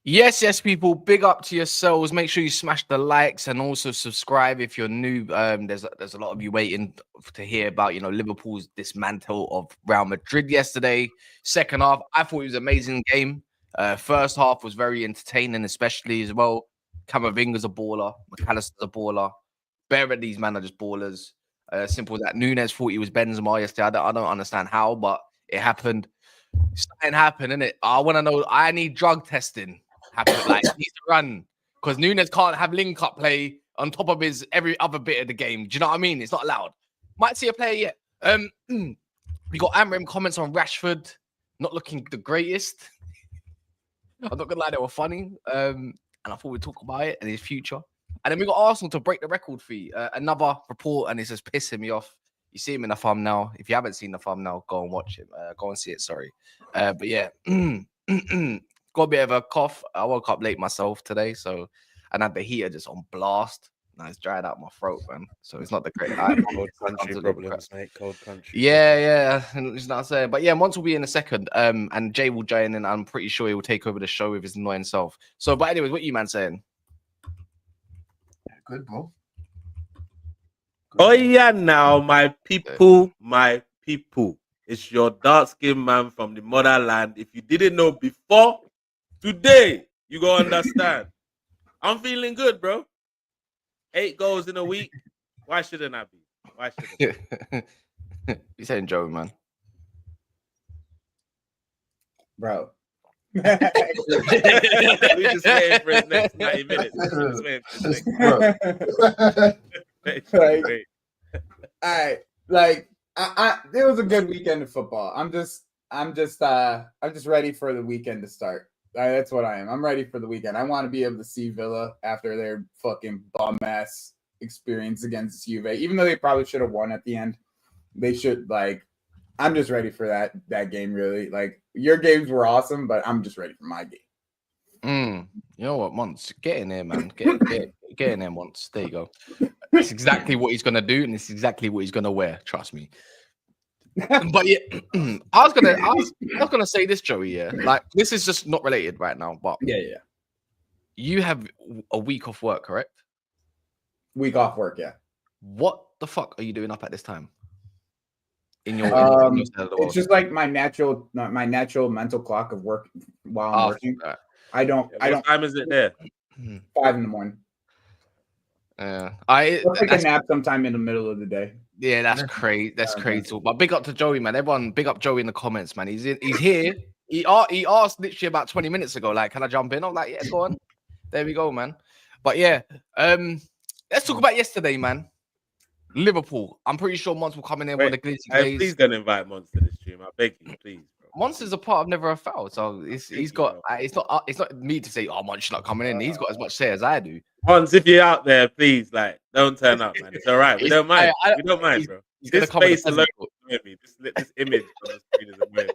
Yes, people. Big up to yourselves. Make sure you smash the likes and also subscribe if you're new. There's a lot of you waiting to hear about Liverpool's dismantle of Real Madrid yesterday. Second half, I thought it was an amazing game. First half was very entertaining, especially as well. Camavinga's a baller. McAllister's a baller. Bear at these men are just ballers. Simple as that. Nunes thought he was Benzema yesterday. I don't understand how, but it happened. It's starting to happen, isn't it? I want to know. I need drug testing. Happen like he needs to run because Nunes can't have link up play on top of his every other bit of the game. Do you know what I mean? It's not allowed. Might see a player yet. We got Amorim comments on Rashford not looking the greatest. I'm not gonna lie, they were funny. And I thought we'd talk about it and his future. And then we got Arsenal to break the record fee. Another report, and it's just pissing me off. You see him in the thumbnail. If you haven't seen the thumbnail, go and watch him. Go and see it. Sorry, but yeah, got a bit of a cough. I woke up late myself today, so and had the heater just on blast. Now it's dried out my throat, man. So it's not the great. Cold country problems, mate. Cold country. Yeah. It's not saying, but yeah, Mons will be in a second. And Jay will join in. I'm pretty sure he will take over the show with his annoying self. So, but anyways, what you man saying? Good, bro. Oh yeah, now my people. It's your dark-skinned man from the motherland. If you didn't know before, today you go understand. I'm feeling good, bro. 8 goals in a week. Why shouldn't I be? Why shouldn't I? You saying Joey, man? Bro. We just waiting for his next 90 minutes. All right, like it was a good weekend of football. I'm just ready for the weekend to start. That's what I am. I'm ready for the weekend. I want to be able to see Villa after their fucking bum ass experience against Juve. Even though they probably should have won at the end, they should I'm just ready for that game. Really, like your games were awesome, but I'm just ready for my game. You know what, Mons? Get in there, man. Get in there, Mons. There you go. It's exactly what he's gonna do, and it's exactly what he's gonna wear. Trust me. But yeah, I was gonna say this, Joey. Yeah, like this is just not related right now. But yeah. You have a week off work, correct? Week off work, yeah. What the fuck are you doing up at this time? In your it's just like my natural mental clock of work while I'm working. What time is it there? 5 in the morning. I'll take a nap sometime in the middle of the day. Yeah, that's crazy. That's crazy. But big up to Joey, man. Everyone, big up Joey in the comments, man. He's here. He asked literally about 20 minutes ago, like, can I jump in? I'm like, yeah, go on. There we go, man. But yeah, let's talk about yesterday, man. Liverpool. I'm pretty sure Mons will come in there with a glitzy glaze. Please don't invite Mons to this stream. I beg you, please. Mons is a part of Never a Foul, so he's got. It's not me to say, oh, Mons not coming in. He's got as much say as I do. Mons, if you're out there, please, don't turn up, man. It's all right. We don't mind. We don't mind, bro. This face alone is annoying me. This image on the screen is annoying me.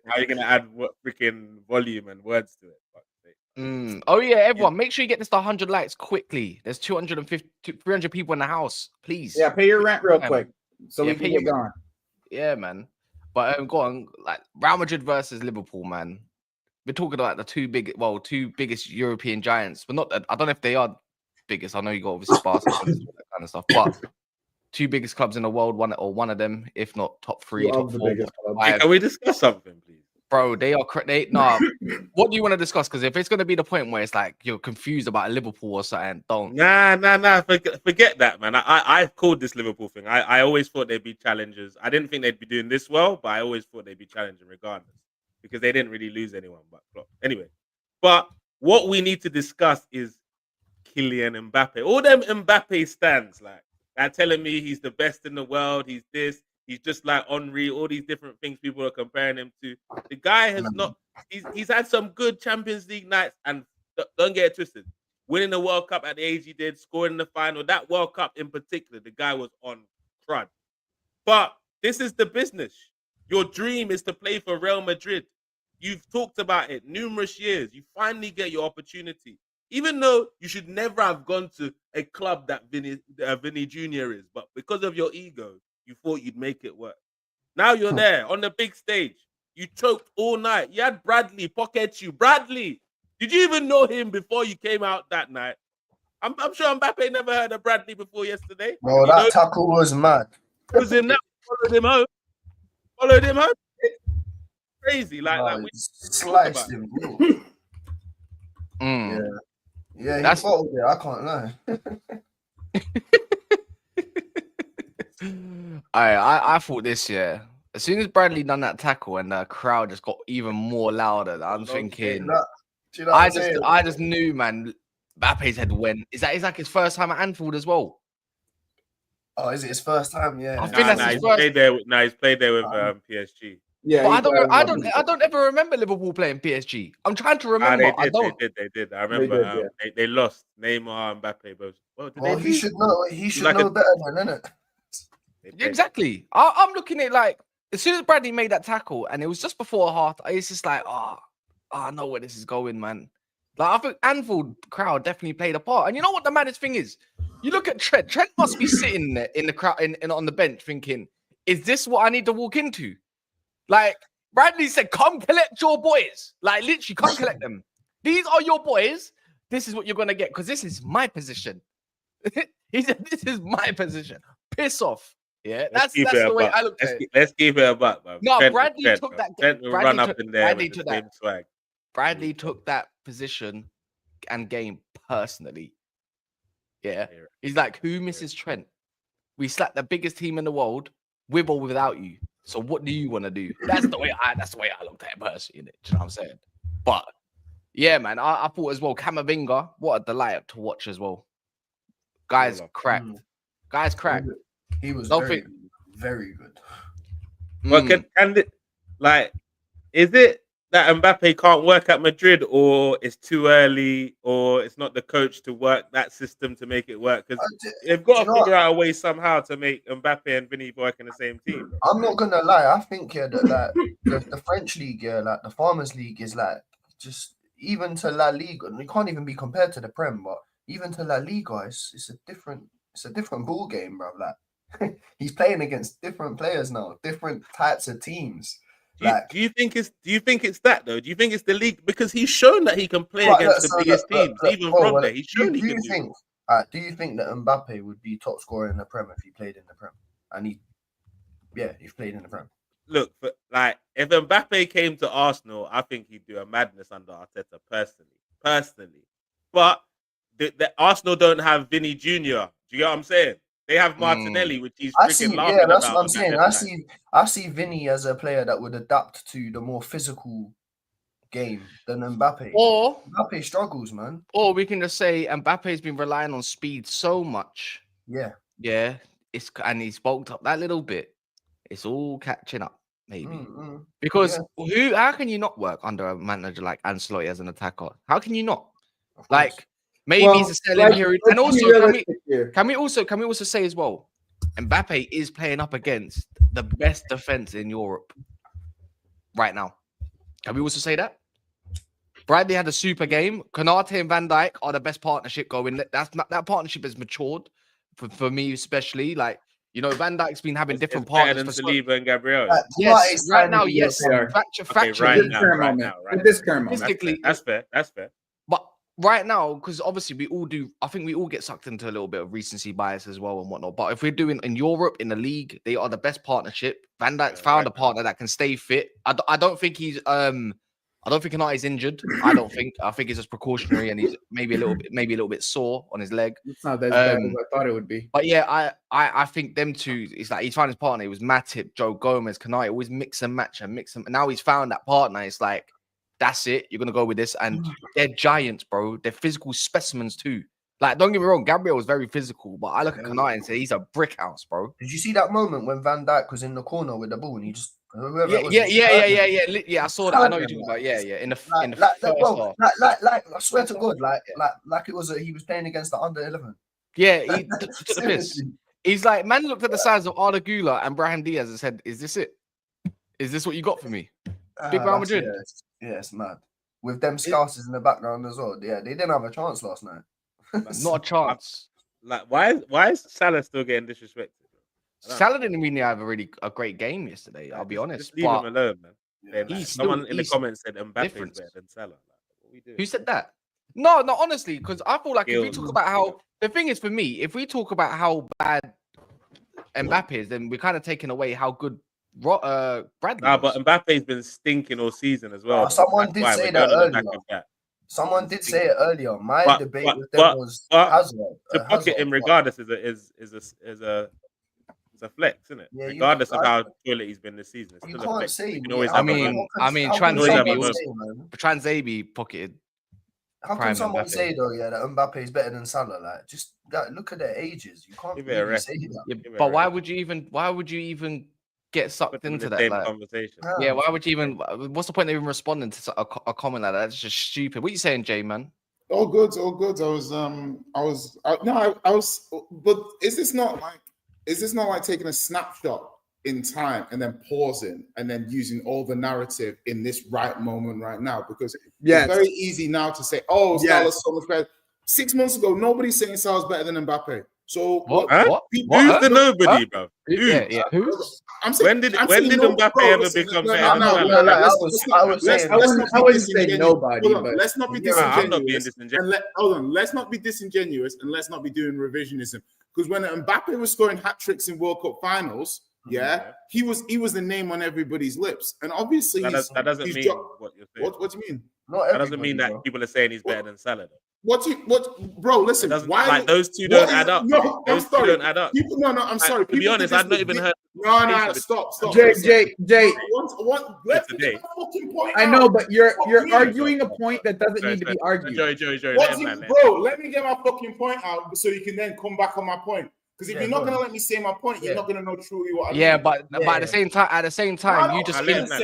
How are you gonna add what freaking volume and words to it? Oh yeah, everyone, make sure you get this to 100 likes quickly. There's 300 people in the house. Please. Yeah, pay your rent real quick so we can get going. Yeah, man. But go on, like Real Madrid versus Liverpool, man. We're talking about the two biggest European giants. But not, I don't know if they are biggest. I know you got obviously Barcelona and that kind of stuff, but two biggest clubs in the world, one of them, if not top 3, top 4. Can we discuss something, please? Bro, they are nah. What do you want to discuss? Because if it's going to be the point where it's like you're confused about Liverpool or something, don't. Nah. Forget that, man. I've called this Liverpool thing. I always thought they'd be challengers. I didn't think they'd be doing this well, but I always thought they'd be challenging regardless because they didn't really lose anyone. But anyway, but what we need to discuss is Kylian Mbappe. All them Mbappe stands, like they're telling me he's the best in the world. He's this. He's just like Henry, all these different things people are comparing him to. The guy has not, he's had some good Champions League nights, and don't get it twisted. Winning the World Cup at the age he did, scoring in the final, that World Cup in particular, the guy was on crud. But this is the business. Your dream is to play for Real Madrid. You've talked about it numerous years. You finally get your opportunity. Even though you should never have gone to a club that Vinny Jr. is, but because of your ego, you thought you'd make it work. Now you're there on the big stage. You choked all night. You had Bradley pocket you. Bradley, Did you even know him before you came out that night? I'm sure Mbappe never heard of Bradley before yesterday. Bro, You know, that tackle was mad. he was in that. Followed him home. Followed him home. Crazy. Like Nah, we he talk about. sliced him. Bro. Mm. Yeah, he That's- bottled it. I can't lie. I thought this year, as soon as Bradley done that tackle and the crowd just got even more louder, I'm thinking, Do you know what I'm saying? I just knew, man, Mbappe's head went. Is like his first time at Anfield as well? Oh, is it his first time? Yeah. I think that's his He's first. played there. He's played there with PSG. Yeah, But I don't ever remember Liverpool playing PSG. I'm trying to remember. I don't. They did. I remember. did, yeah. They lost. Neymar and Mbappe both. Well, Well, they he lose? should know. He should like know a- better than, innit? They played. Exactly. I'm looking at like as soon as Bradley made that tackle, and it was just before half. It's just like, I know where this is going, man. Like I think Anfield crowd definitely played a part. And you know what the maddest thing is? You look at Trent. Trent must be sitting there in the crowd, on the bench, thinking, "Is this what I need to walk into?" Like Bradley said, "Come collect your boys." Like literally, come collect them. These are your boys. This is what you're gonna get because this is my position. He said, "This is my position. Piss off." Yeah, that's the way I looked at it. Let's keep it a buck, man. No, Trent, Bradley Trent, took bro. that. Trent will Bradley run up took- in there Bradley with the took same that. swag. Bradley took that position and game personally. Yeah, he's like, who misses Trent? We slapped the biggest team in the world with or without you. So what do you want to do? That's the way I looked at it personally. Do you know what I'm saying? But yeah, man, I thought as well. Camavinga, what a delight to watch as well. Guys cracked. Guys cracked. He was Don't very, think- very good. Well, is it that Mbappe can't work at Madrid, or it's too early, or it's not the coach to work that system to make it work? Because they've got to figure out a way somehow to make Mbappe and Vinny work in the same team. Bro. I'm not gonna lie. I think that the French league, like the Farmers League, is like just even to La Liga. It can't even be compared to the Prem, but even to La Liga, it's a different ball game, bro. Like he's playing against different players now, different types of teams. Do you think it's that though? Do you think it's the league because he's shown that he can play against the biggest teams, even from there? He's shown he can do. Do you think that Mbappe would be top scorer in the Prem if he played in the Prem? And he's played in the Prem. Look, but like if Mbappe came to Arsenal, I think he'd do a madness under Arteta personally. But the Arsenal don't have Vinny Jr. Do you get what I'm saying? They have Martinelli, which he's freaking laughing about. That's what I'm saying. I see Vinny as a player that would adapt to the more physical game than Mbappe. Or Mbappe struggles, man. Or we can just say Mbappe's been relying on speed so much. Yeah. Yeah. And he's bulked up that little bit. It's all catching up, maybe. Because how can you not work under a manager like Ancelotti as an attacker? How can you not? Like maybe he's a selling period. And also can we also say as well, Mbappe is playing up against the best defense in Europe right now. Can we also say that? Bradley had a super game. Konate and Van Dijk are the best partnership going. That partnership has matured for me, especially. Like, you know, Van Dijk's been having different partners for Saliba and Gabriel. Yes, right now, yes. Right now. That's fair. But right now, because obviously we all do, I think we all get sucked into a little bit of recency bias as well and whatnot. But if we're doing in Europe, in the league, they are the best partnership. Van Dijk's found a partner that can stay fit. I don't think he's I don't think Konate's injured. I think it's just precautionary and he's maybe a little bit sore on his leg. It's not as bad as I thought it would be. But yeah, I think them two, it's like he's found his partner. It was Matip, Joe Gomez, Konate, always mix and match and mix them. And now he's found that partner. It's like, that's it. You're gonna go with this. And they're giants, bro. They're physical specimens too. Like, don't get me wrong, Gabriel was very physical, but I look at Konate and say he's a brick house, bro. Did you see that moment when Van Dijk was in the corner with the ball and he just Yeah. I saw that. I know you're talking about. Yeah. In the first half. Like I swear to God, like it was he was playing against the under 11. Yeah, he took the piss. He's like, man looked at the size of Arda Güler and Brahim Diaz and said, "Is this it? Is this what you got for me?" Big Real Madrid. Yeah, it's mad. With them scousers in the background as well. Yeah, they didn't have a chance last night. Not a chance. Like, why is Salah still getting disrespected? Salah didn't really have a great game yesterday. I'll be honest. Just leave him alone, man. Yeah, Someone in the comments said Mbappe is better than Salah. you doing? Who said that? No, honestly, because I feel like if we Skills. talk about how the thing is for me, if we talk about how bad Mbappe is, then we're kind of taking away how good Bradley Nah, was. but Mbappe's been stinking all season as well. though. Someone That's did why say we're that going on the back earlier. of that. Someone did say it earlier. My But- debate but- with them but- was but Hazard. To pocket him regardless is a flex, isn't it? Yeah, Regardless of how toilet he's been this season, it's You still a can't flex. say. You can always I have a mean, moment. how can Transabi someone was- say, man? Transabi pocketed. How Prime can someone Mbappe. say though, yeah, that Mbappe is better than Salah? Like, just look at their ages. You can't Give it a really rest. say that. Yeah, Give it a but why rest. would you even get Put sucked them in into the that? same Like, conversation. yeah, why would you even? What's the point of even responding to a comment like that? That's just stupid. What are you saying, Jay, man? All good, all good. I was. But is this not like taking a snapshot in time and then pausing and then using all the narrative in this right moment right now? Because Yes. it's very easy now to say, "Oh, Yes. Salah's so much better." 6 months ago, nobody's saying Salah's better than Mbappe. So What? Huh? What? people- Who's Huh? the nobody, bro? Who? Yeah. Who? I'm saying, When did saying Mbappe bro, ever listen, become no, better no, than no, Salah? no, I let's- was let's- saying- let's I not be wouldn't say disingenuous. nobody, Hold on, but let's not be you're disingenuous. right. I'm not being disingenuous. Hold on, let's not be disingenuous and let's not be doing revisionism. Because when Mbappe was scoring hat tricks in World Cup finals, Yeah. he was the name on everybody's lips. And obviously, That doesn't he's mean what you're saying. what do you mean? Not That doesn't mean everybody, that people are saying he's better than Salah. Though. Bro, listen, It doesn't why like those two what don't is- add up. No, I'm Those two sorry. don't add up. People, no, I'm sorry. To be People honest, did I've not this even with- heard. No, stop. Jay, Let me today. get my fucking point I out. know, but you're Fuck arguing a point that doesn't need to be argued. Joey, Bro, let me get my fucking point out so you can then come back on my point. Because if Yeah, you're not go gonna on. let me say my point, you're Yeah. not gonna know truly what I Yeah, mean. but Yeah. at the same time, you just I'll think. let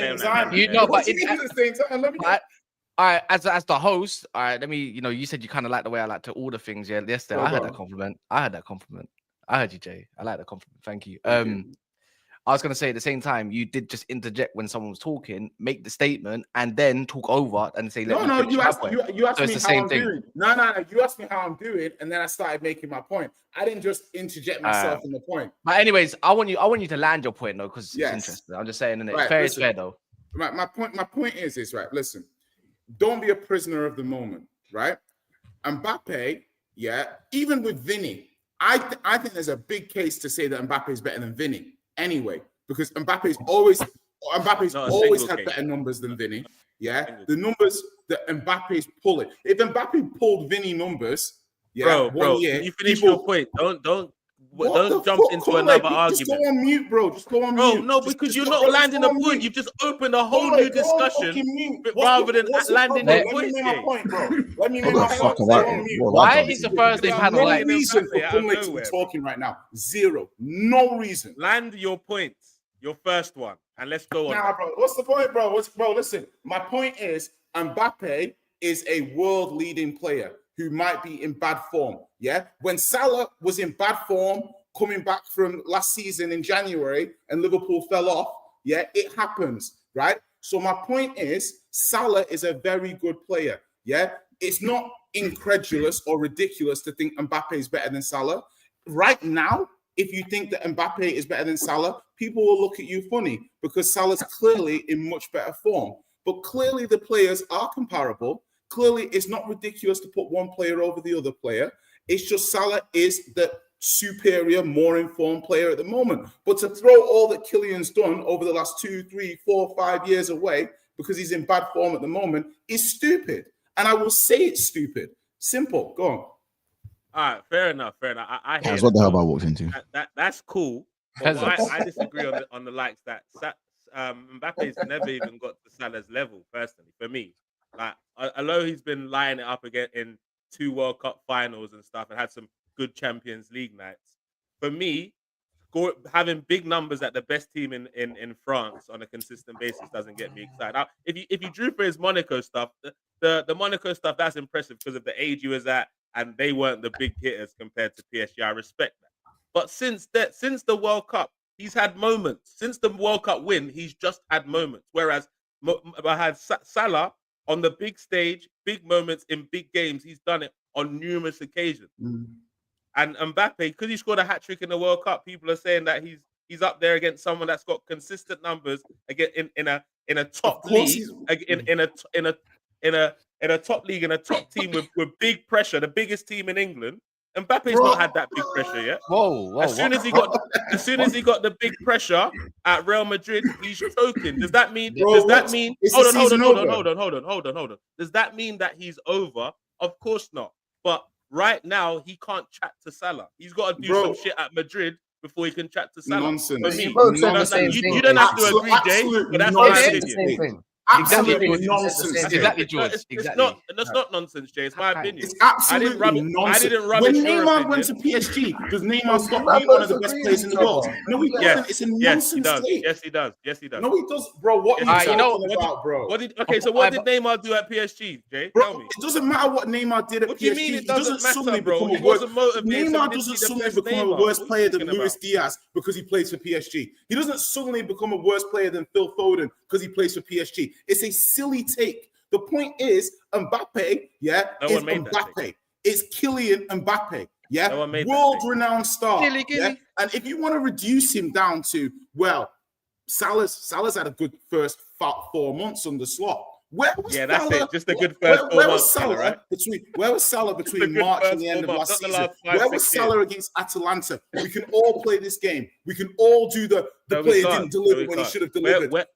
him. You know, but What do you mean at the same time? Let me I- all right, as the host, all right, let me, you said you kind of like the way I like to order things. Yeah, yesterday I heard that compliment. I heard you, Jay. I like that compliment. Thank you. I was gonna say at the same time, you did just interject when someone was talking, make the statement, and then talk over and say, "Let me No, finish you my asked point." you asked So me it's the how same I'm thing. doing. No, you asked me how I'm doing, and then I started making my point. I didn't just interject myself in the point. But anyways, I want you to land your point though, because Yes. it's interesting. I'm just saying, and Right, it's fair. listen. It's fair though. My point is this, right? Listen, don't be a prisoner of the moment, right? Mbappe, even with Vinny, I think there's a big case to say that Mbappe is better than Vinny anyway, because Mbappe's always Not a single had case. better numbers than Vinny. Yeah, the numbers that Mbappe's pulling. If Mbappe pulled Vinny numbers, Bro, one year, can you finish people- your point? Don't What the jump fuck, into Cole? another Just go argument. on mute, bro. Just go on Bro, mute. no, Just- because just you're go- not bro, just landing go a on point. mute. You've just opened a whole Cole, new go on discussion fucking mute. rather than What's the landing problem? the Let point. me make my Jay. point, bro. Let me What make the my fuck point. have Go I? on mute. What Why have I is the done? Thursday There's panel no like? reason for Mbappe out of Kumle to be nowhere, talking right now. Zero. No reason. Land your points, your first one, and let's go on. Nah, bro. What's the point, bro? Bro, listen. My point is Mbappe is a world-leading player who might be in bad form. Yeah. When Salah was in bad form, coming back from last season in January, and Liverpool fell off. Yeah, it happens, right? So my point is Salah is a very good player. Yeah. It's not incredulous or ridiculous to think Mbappe is better than Salah. Right now, if you think that Mbappe is better than Salah, people will look at you funny because Salah's clearly in much better form. But clearly the players are comparable. Clearly it's not ridiculous to put one player over the other player. It's just Salah is the superior, more informed player at the moment. But to throw all that Kylian's done over the last 2, 3, 4, 5 years away because he's in bad form at the moment is stupid. And I will say it's stupid. Simple. Go on. All right, fair enough. I hear That's what the that. hell I walked into. That's cool. But I disagree on the likes that Mbappe's never even got to Salah's level personally. For me, like although he's been lining it up again in 2 World Cup finals and stuff, and had some good Champions League nights. For me, having big numbers at the best team in France on a consistent basis doesn't get me excited. Now, if you drew for his Monaco stuff, the Monaco stuff, that's impressive because of the age he was at, and they weren't the big hitters compared to PSG. I respect that. But since the World Cup, he's had moments. Since the World Cup win, he's just had moments. Whereas I had Salah on the big stage, big moments in big games. He's done it on numerous occasions. And Mbappe, because he scored a hat-trick in the World Cup, people are saying that he's up there against someone that's got consistent numbers again in a top league, in a in a top league and a top team with big pressure, the biggest team in England. Mbappe's Bro. not had that big pressure yet. Whoa. As soon as he got the big pressure at Real Madrid, he's choking. Does that mean? Bro, Does that what? mean? Is the Hold on. season over? Does that mean that he's over? Of course not. But right now, he can't chat to Salah. He's got to do some shit at Madrid before he can chat to Salah. Nonsense. For me, You both said the same you thing. don't have to agree, Jay, Absolute but that's Both my said the opinion. same thing. Absolutely Exactly. nonsense. Okay. Exactly, George. Exactly. That's not nonsense, Jay. It's my opinion. It's absolutely nonsense. I didn't rub When your Neymar went to opinion. PSG, does Neymar stop We're being one of the both best agreeing players in the with each world? other. No, he doesn't. It's a Yes, he nonsense does. take. Yes, he does. Yes, he does. No, he does, bro. What are you Alright, talking you know, about, bro? So what did Neymar do at PSG, Jay? Tell Bro, me. it doesn't matter what Neymar did at What PSG. do you mean it He doesn't doesn't suddenly matter, bro? become He a worse. wasn't motivated, so Neymar he didn't doesn't see the suddenly best become a Neymar. worse What are you player than talking Luis about? Diaz because he plays for PSG. He doesn't suddenly become a worse player than Phil Foden because he plays for PSG. It's a silly take. The point is, Mbappe, No is one made that Mbappe. It's Kylian Mbappe, No one made that world-renowned star. Gilly. Yeah? And if you want to reduce him down to, well, Salah's had a good first 4 months under Slot. Where was that's Salah? it. Just a good first 4 Where months, was Salah right? Where was Salah The between good March first and the 4 end of months, last not the season? last 5, Where was 6 years. Salah against Atalanta? We can all play this game. We can all do the No, we player can't. didn't deliver No, we when he can't. should have delivered.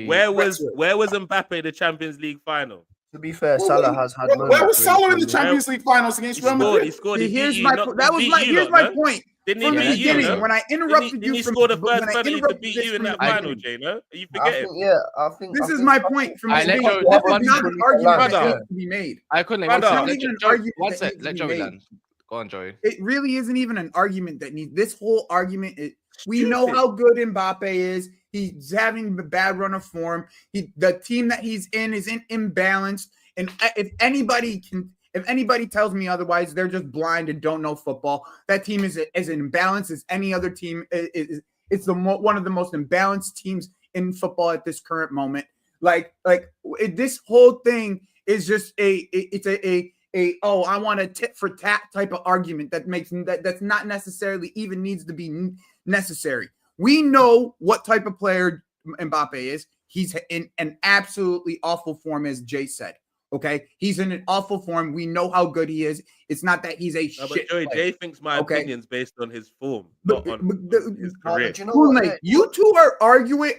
Where was Mbappe the Champions League final? To be fair, Salah has had Where moments was where Salah in the he's Champions League finals against Real Madrid? He scored. See, He here's beat my you. that was my here's my point. Didn't he From the beat you? beginning, No? when I interrupted Didn't he you from score the when first I penalty to interrupted beat this you in from that the final, beginning. Jay? No, are you I forgetting? think, yeah, I think This I is think my that's point from I the let beginning. Joe- This let is not Joe- an argument that Brother. needs to be made. I couldn't. Brother. It's not even an argument One that sec. needs to Let be Joey made. land. Go on, Joey. It really isn't even an argument that needs. This whole argument is. We know Stupid. how good Mbappe is. He's having a bad run of form. The team that he's in is imbalanced. And if anybody tells me otherwise, they're just blind and don't know football. That team is as imbalanced as any other team. It's one of the most imbalanced teams in football at this current moment. This whole thing is just I want a tit for tat type of argument that's not necessarily even needs to be necessary. We know what type of player Mbappe is. He's in an absolutely awful form, as Jay said. Okay, he's in an awful form. We know how good he is. It's not that he's a No, shit but Joey, player. Jay thinks my opinion's based on his form, But- not on but his But career. you know Cool, what? mate. You two are arguing.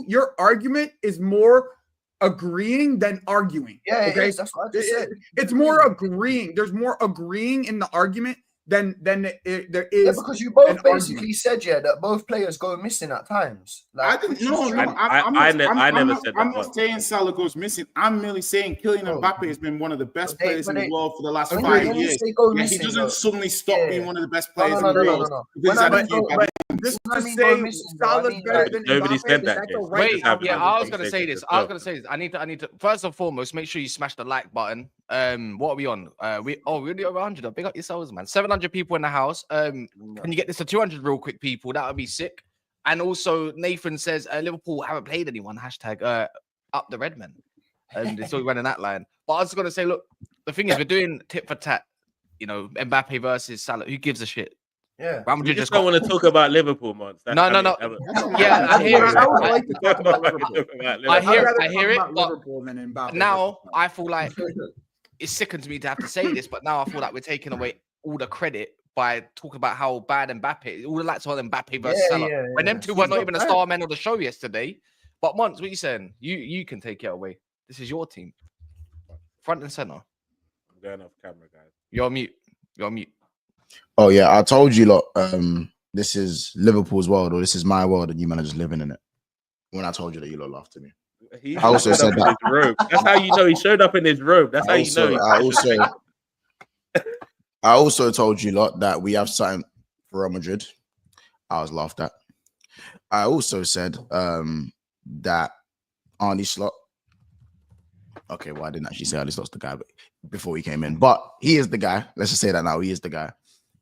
Your argument is more agreeing than arguing. Yeah, it okay, is. That's what I just said. it's more agreeing. There's more agreeing in the argument than there Yeah, is. because you both an basically argument. said that both players go missing at times. I didn't. No. I never said that I'm once. not saying Salah goes missing. I'm merely saying Kylian Oh. Mbappe has been one of the best But they- players in but the they- world for the last when 5 you years. say go Yeah, he missing, doesn't though, suddenly stop yeah. being one of the best No, players no, in the no, world. no, no. Because he's When I had a mean few go- bad when- Just when I to mean say go missing, though, I Salah's mean, better like- than Nobody Mbappe, said that, that's a Jay. right Wait, having yeah, a I was gonna say conversation this. with I was Joe. gonna say this. I need to first and foremost make sure you smash the like button. What are we on? We're already over 100. Big up yourselves, man. 700 people in the house. Can you get this to 200 real quick, people? That would be sick. And also, Nathan says Liverpool haven't played anyone. Hashtag up the Redmen. They're still running that line. But I was gonna say, look, the thing is, we're doing tit for tat. You know, Mbappe versus Salah. Who gives a shit? Yeah. Real You Madrid just got- don't want to talk about Liverpool, man. No. Yeah, I hear it. I would like to talk about Liverpool. I hear I'd it, rather talk about but Liverpool than Mbappe. now I feel like it sickens me to have to say this, but now I feel like we're taking away all the credit by talking about how bad Mbappe is. All the lights on Mbappe versus Salah. When them two were not even the star men of the show yesterday. But Mons, what are you saying? You can take it away. This is your team. Front and center. I'm going off camera, guys. You're on mute. You're on mute. Oh yeah, I told you lot. This is Liverpool's world, or this is my world, and you man are just living in it. When I told you that, you lot laughed at me. He I also showed said up in that. his robe. That's how you know he showed up in his robe. That's how you know. I also told you lot that we have something for Real Madrid. I was laughed at. I also said that Arnie Slot. Okay, well, I didn't actually say Arnie Slot's the guy before he came in, but he is the guy. Let's just say that now. He is the guy.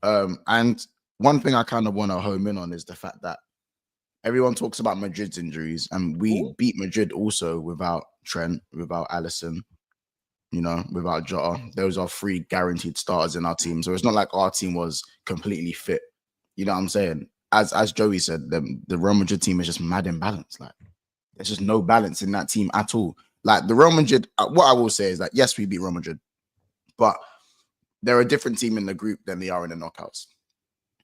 And one thing I kind of want to home in on is the fact that everyone talks about Madrid's injuries, and we beat Madrid also without Trent, without Alisson, you know, without Jota. Those are 3 guaranteed starters in our team. So it's not like our team was completely fit. You know what I'm saying? As Joey said, the Real Madrid team is just mad imbalanced. Like, there's just no balance in that team at all. Like the Real Madrid, what I will say is that yes, we beat Real Madrid, but they're a different team in the group than they are in the knockouts.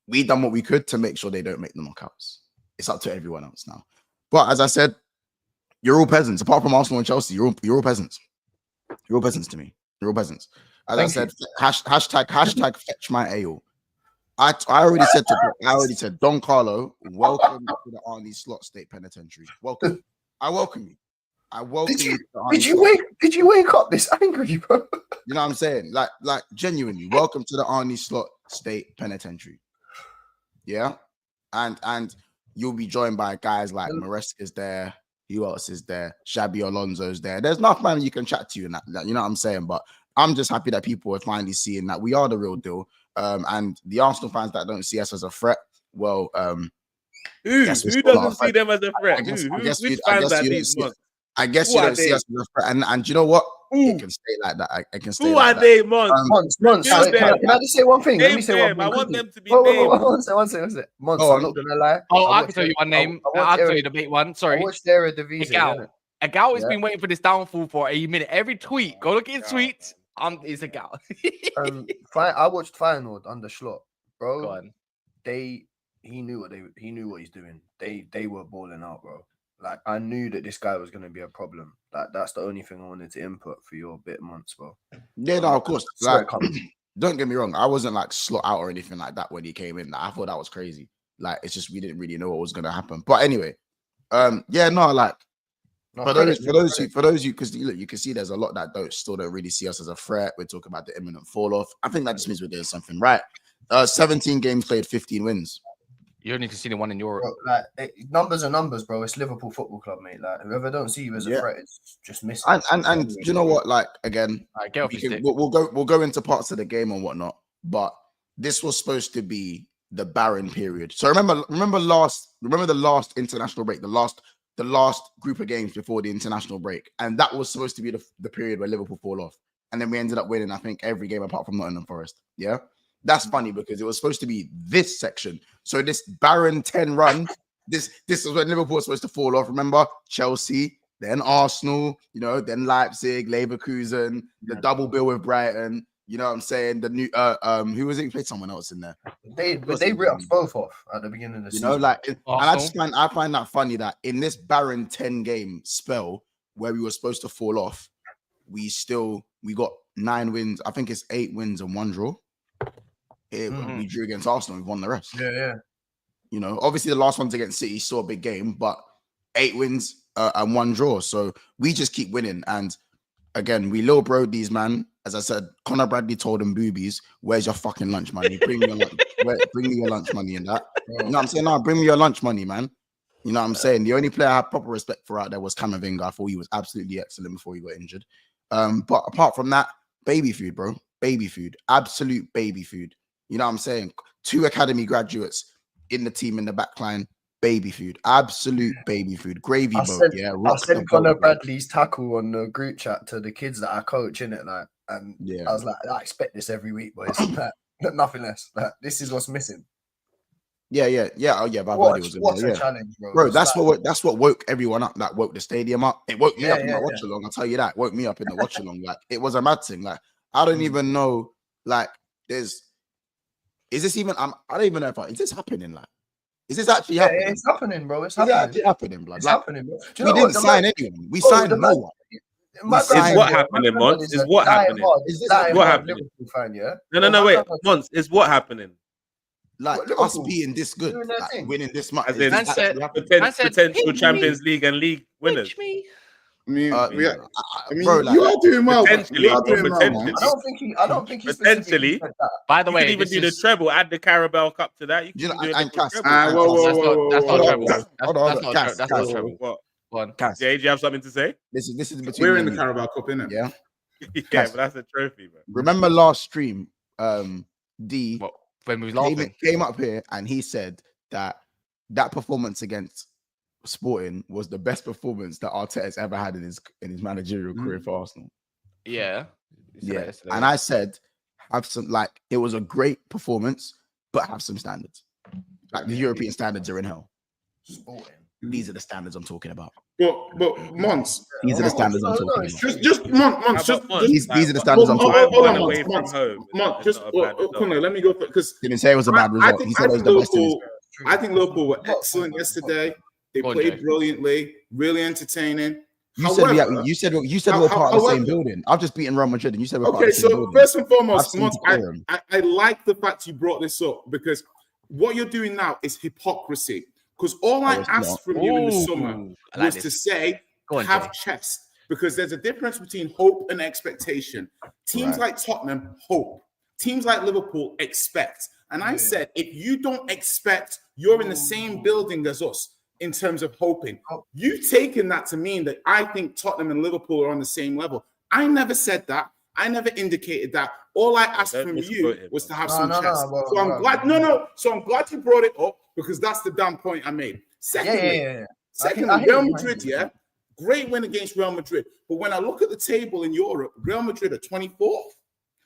We done what we could to make sure they don't make the knockouts. It's up to everyone else now. But as I said, you're all peasants. Apart from Arsenal and Chelsea, you're all peasants. You're all peasants to me. You're all peasants. As I said, hashtag fetch my ale. I already said Don Carlo, welcome to the Arnie Slot State Penitentiary. Welcome. I welcome you. I welcome you. Did you wake up this angry, bro? You know what I'm saying? Like genuinely, welcome to the Arnie Slot State Penitentiary. Yeah, and you'll be joined by guys like Maresca's there. Who else is there? Xabi Alonso's there. There's enough man you can chat to in that. You know what I'm saying? But I'm just happy that people are finally seeing that we are the real deal. And the Arsenal fans that don't see us as a threat, well, who doesn't see them as a threat? Which fans are these? I guess you don't see us as a threat. And you know what? It can stay like that. I can stay. Who like are they, Mons? Mons. Can I just say one thing? Let me say one thing. I want them to be named. One second. Mons, I'm not gonna lie. I can tell you one name. I'll tell you the big one. Sorry. I watched Eredivisie. Agal has been waiting for this downfall for a minute. Every tweet, go look at his tweets. It's Agal. I watched Feyenoord under Slot, bro. Go on. He knew what he's doing. They were balling out, bro. Like I knew that this guy was going to be a problem. Like that's the only thing I wanted to input for your bit months, bro. Yeah, no, of course. Like, don't get me wrong. I wasn't like Slot out or anything like that when he came in. Like, I thought that was crazy. Like it's just we didn't really know what was going to happen. But anyway, yeah, no, like for those you, because you can see there's a lot that still don't really see us as a threat. We're talking about the imminent fall off. I think that just means we're doing something right. 17 games played, 15 wins. You only can see the one in Europe. Bro, like numbers are numbers, bro. It's Liverpool Football Club, mate. Like whoever don't see you as a threat is just missing. And you know what? Like again, we'll go into parts of the game and whatnot. But this was supposed to be the barren period. So remember the last international break, the last group of games before the international break, and that was supposed to be the period where Liverpool fall off, and then we ended up winning, I think, every game apart from Nottingham Forest. Yeah. That's funny because it was supposed to be this section. So this barren 10 run, this is when Liverpool was supposed to fall off. Remember? Chelsea, then Arsenal, then Leipzig, Leverkusen, the double bill with Brighton. You know what I'm saying? The new who was it? He played someone else in there. They ripped us both off at the beginning of the season. And I find that funny that in this barren 10 game spell where we were supposed to fall off, we got 9 wins. I think it's 8 wins and 1 draw. We drew against Arsenal. We won the rest. Yeah. Obviously the last one's against City, still a big game, but 8 wins and 1 draw. So we just keep winning. And again, we little bro these, man. As I said, Conor Bradley told them boobies, "Where's your fucking lunch money? Bring me your lunch money and that." You know what I'm saying? No, bring me your lunch money, man. You know what I'm saying? The only player I had proper respect for out there was Camavinga. I thought he was absolutely excellent before he got injured. But apart from that, baby food, bro. Baby food. Absolute baby food. You know what I'm saying? 2 academy graduates in the team in the back line. Baby food. Absolute baby food. Gravy boat. Yeah. I sent Conor Bradley's tackle on the group chat to the kids that I coach in it. Like, and I was like, I expect this every week, boys. Nothing less. This is what's missing. Yeah. Oh, yeah. What's a challenge, bro? Bro, that's what woke everyone up. That woke the stadium up. It woke me up in the watch-along. I'll tell you that. It woke me up in the watch-along. Like, it was a mad thing. Like, I don't even know. Like, is this even? I don't even know is this happening? Like, is this actually happening? Yeah, it's happening, bro. It's happening. It's actually happening, blood. It's happening, bro. We didn't sign anyone. We signed no one. Is what happening, Mons? Is what happening? Is this what happening? Liverpool fan, yeah. No. Wait, Mons. Is what happening? Like us being this good, like winning this much. Potential Champions League and league winners. I mean, bro, like, you are doing well. Potentially. I don't think he's potentially. By the way, you can even do the treble. Add the Carabao Cup to that. You know, and Cass. That's not treble. That's not treble. What? One. Jay, do you have something to say? This is between. We're in the Carabao Cup, innit? Yeah. Yeah, but that's a trophy, bro. Remember last stream, D when we was laughing, came up here and he said that performance against Sporting was the best performance that Arteta's ever had in his managerial career for Arsenal. Yeah. And I said, have some, like, it was a great performance, but have some standards. Like the European standards are in hell. Sporting. These are the standards I'm talking about. But Mons, These are the standards I'm talking about. just Mons, These are the standards I'm talking hold on, about. away from home. Just Kunle, let me go because Didn't say it was a bad result. He said it was the best in his. I think Liverpool were excellent yesterday. They played brilliantly, really entertaining. You said we were part of the same building. I've just beaten Real Madrid, and you said we're part of the same building. First and foremost, Mons, I like the fact you brought this up because what you're doing now is hypocrisy. Because all I asked from you in the summer was to say, have chest. Because there's a difference between hope and expectation. Teams like Tottenham hope. Teams like Liverpool expect. And I said, if you don't expect, you're in the same building as us in terms of hoping. You've taken that to mean that I think Tottenham and Liverpool are on the same level. I never said that. I never indicated that. All I asked from you was to have some chest. So I'm glad. So I'm glad you brought it up because that's the damn point I made. Secondly, Real Madrid, great win against Real Madrid. But when I look at the table in Europe, Real Madrid are 24th.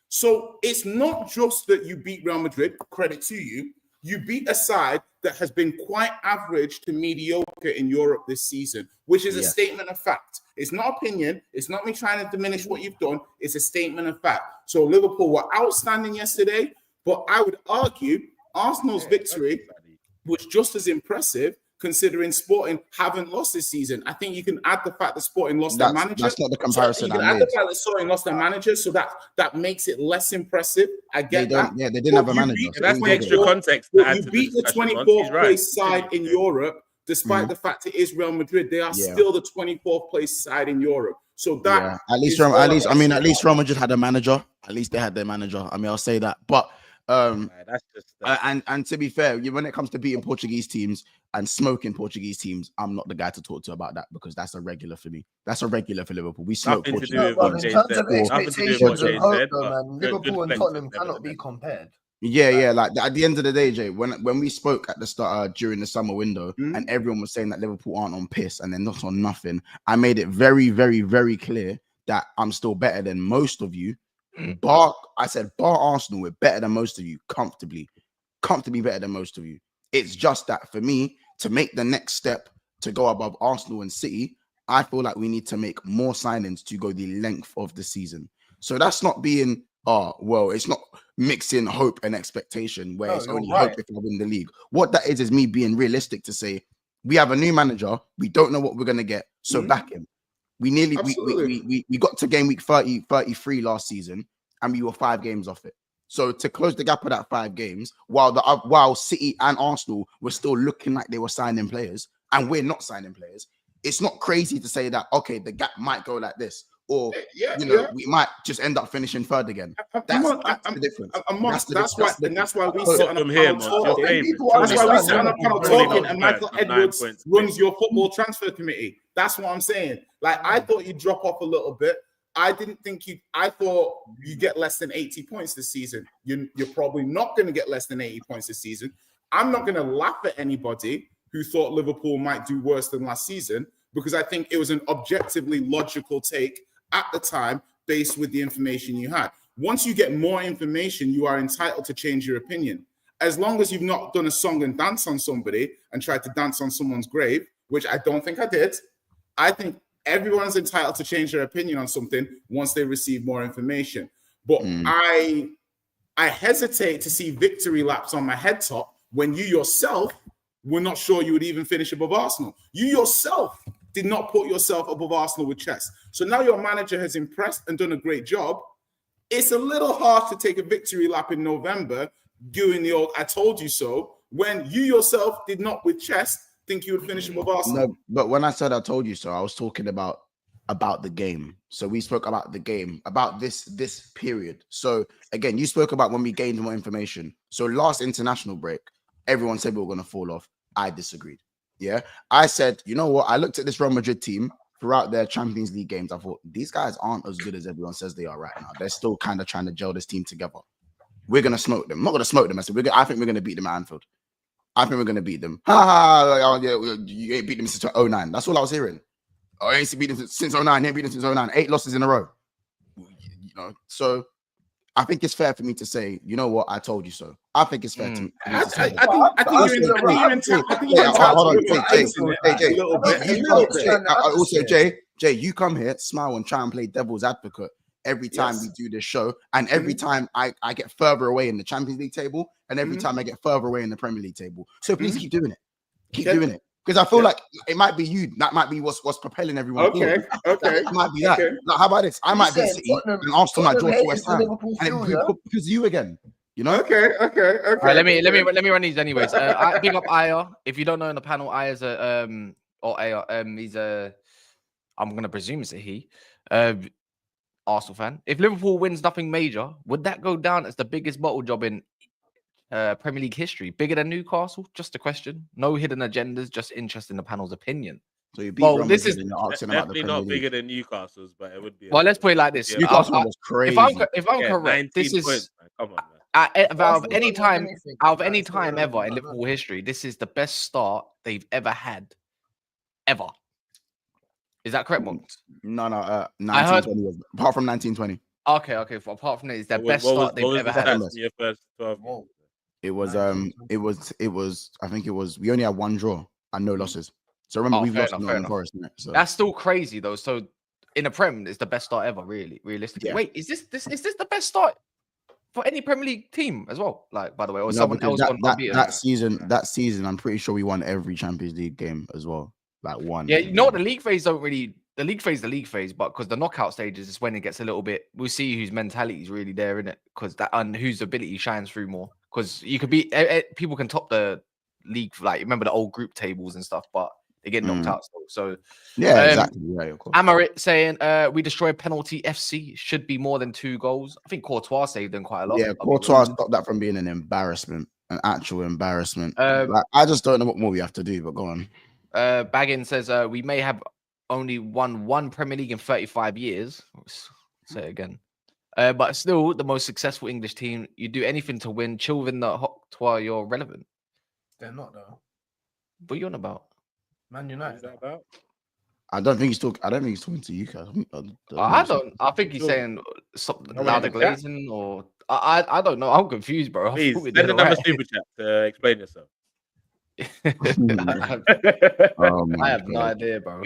So it's not just that you beat Real Madrid, credit to you. You beat a side that has been quite average to mediocre in Europe this season, which is a statement of fact. It's not opinion. It's not me trying to diminish what you've done. It's a statement of fact. So Liverpool were outstanding yesterday, but I would argue Arsenal's victory was just as impressive considering Sporting haven't lost this season. I think you can add the fact that Sporting lost their manager. That's not the comparison. You can add the fact that Sporting lost their manager, so that makes it less impressive. I get that. Yeah, they didn't have a manager. That's the extra context. You beat the 24th place side in Europe, despite the fact it is Real Madrid. They are still the 24th place side in Europe. So that at least Real Madrid had a manager. At least they had their manager. I mean, I'll say that. But that's just and to be fair, when it comes to beating Portuguese teams and smoking Portuguese teams, I'm not the guy to talk to about that because that's a regular for me. That's a regular for Liverpool. We smoke Nothing Portuguese. In terms of expectations and hope, man, Liverpool and Tottenham cannot be compared. Yeah. Like at the end of the day, Jay, when we spoke at the start during the summer window, and everyone was saying that Liverpool aren't on piss and they're not on nothing, I made it very, very, very clear that I'm still better than most of you. Bar Arsenal, we're better than most of you, comfortably better than most of you. It's just that for me to make the next step to go above Arsenal and City, I feel like we need to make more signings to go the length of the season. So that's not being it's not mixing hope and expectation where it's only hope if I win the league. What that is me being realistic to say we have a new manager, we don't know what we're gonna get, so back him. We got to game week 33 last season, and we were 5 games off it. So to close the gap of that 5 games, while City and Arsenal were still looking like they were signing players, and we're not signing players, it's not crazy to say that the gap might go like this, or we might just end up finishing 3rd again. That's the difference. That's why we sit on a panel talking. That's why we sit on a panel talking, and Michael Edwards runs your football transfer committee. That's what I'm saying. Like, I thought you'd drop off a little bit. I thought you get less than 80 points this season. You're probably not going to get less than 80 points this season. I'm not going to laugh at anybody who thought Liverpool might do worse than last season because I think it was an objectively logical take at the time based with the information you had. Once you get more information, you are entitled to change your opinion. As long as you've not done a song and dance on somebody and tried to dance on someone's grave, which I don't think I did, I think everyone's entitled to change their opinion on something once they receive more information. But I hesitate to see victory laps on my head top when you yourself were not sure you would even finish above Arsenal. You yourself did not put yourself above Arsenal with chess. So now your manager has impressed and done a great job. It's a little hard to take a victory lap in November doing the old I told you so when you yourself did not with chess think you would finish above Arsenal. No, but when I said I told you so, I was talking about the game. So we spoke about the game, about this period. So again, you spoke about when we gained more information. So last international break, everyone said we were going to fall off. I disagreed. Yeah, I said, you know what? I looked at this Real Madrid team throughout their Champions League games. I thought these guys aren't as good as everyone says they are right now. They're still kind of trying to gel this team together. We're going to smoke them. I'm not going to smoke them. I said, I think we're going to beat them at Anfield. I think we're going to beat them. You ain't beat them since 09. That's all I was hearing. I ain't beat them since 09. You ain't beat them since 09. 8 losses in a row. You know, so I think it's fair for me to say, you know what? I told you so. I think it's fair Mm. to. I think you're entitled Hold on, to Jay, a little bit. you A come, little bit. also Jay, you come here, smile, and try and play devil's advocate every time we do this show, and every time I get further away in the Champions League table, and every time I get further away in the Premier League table. So please keep doing it. Keep doing it. Because I feel like it might be you. That might be what's propelling everyone forward. Okay. It might be that. Like, how about this? I might be City, and Arsenal might draw to West Ham, and it because you again. You know? Okay. All right, let me run these anyways. Big up Aya. If you don't know in the panel, Aya's a he's a, I'm gonna presume it's a he, Arsenal fan. If Liverpool wins nothing major, would that go down as the biggest bottle job in Premier League history? Bigger than Newcastle? Just a question. No hidden agendas. Just interest in the panel's opinion. So you beat this is definitely not bigger than Newcastle's, but it would be. Well, let's put it like this. Newcastle was crazy. If I'm correct, this is points, come on, man. out of any time ever in Liverpool history, this is the best start they've ever had, ever. Is that correct, Monks? No. 1920 was, apart from 1920. Okay. Apart from that, it's the best start they've ever had. Your first 12 It was I think it was, we only had one draw and no losses. So remember, we've lost Nottingham Forest. So that's still crazy though. So in the Prem, it's the best start ever, realistically. Yeah. Wait, is this the best start for any Premier League team as well? Like, by the way, or someone else that season, I'm pretty sure we won every Champions League game as well. Like one. Yeah, you know what? The league phase, the league phase, but because the knockout stages is when it gets a little bit. We'll see whose mentality is really there in it, because that and whose ability shines through more. Because you could be people can top the league, like remember the old group tables and stuff, but they get knocked out still. So yeah, exactly. Right, of course. Amarit saying we destroy penalty FC should be more than 2 goals. I think Courtois saved them quite a lot. Yeah, Courtois stopped that from being an embarrassment, an actual embarrassment. Like, I just don't know what more we have to do, but go on. Baggin says we may have only won 1 Premier League in 35 years. Say it again. But still the most successful English team. You do anything to win. Chill within the hot while you're relevant. They're not though. What are you on about? Man United. I don't think he's talking to you guys. I think he's saying something louder glazing, or I don't know. I'm confused, bro. Please send another super chat to explain yourself. I have no idea, bro.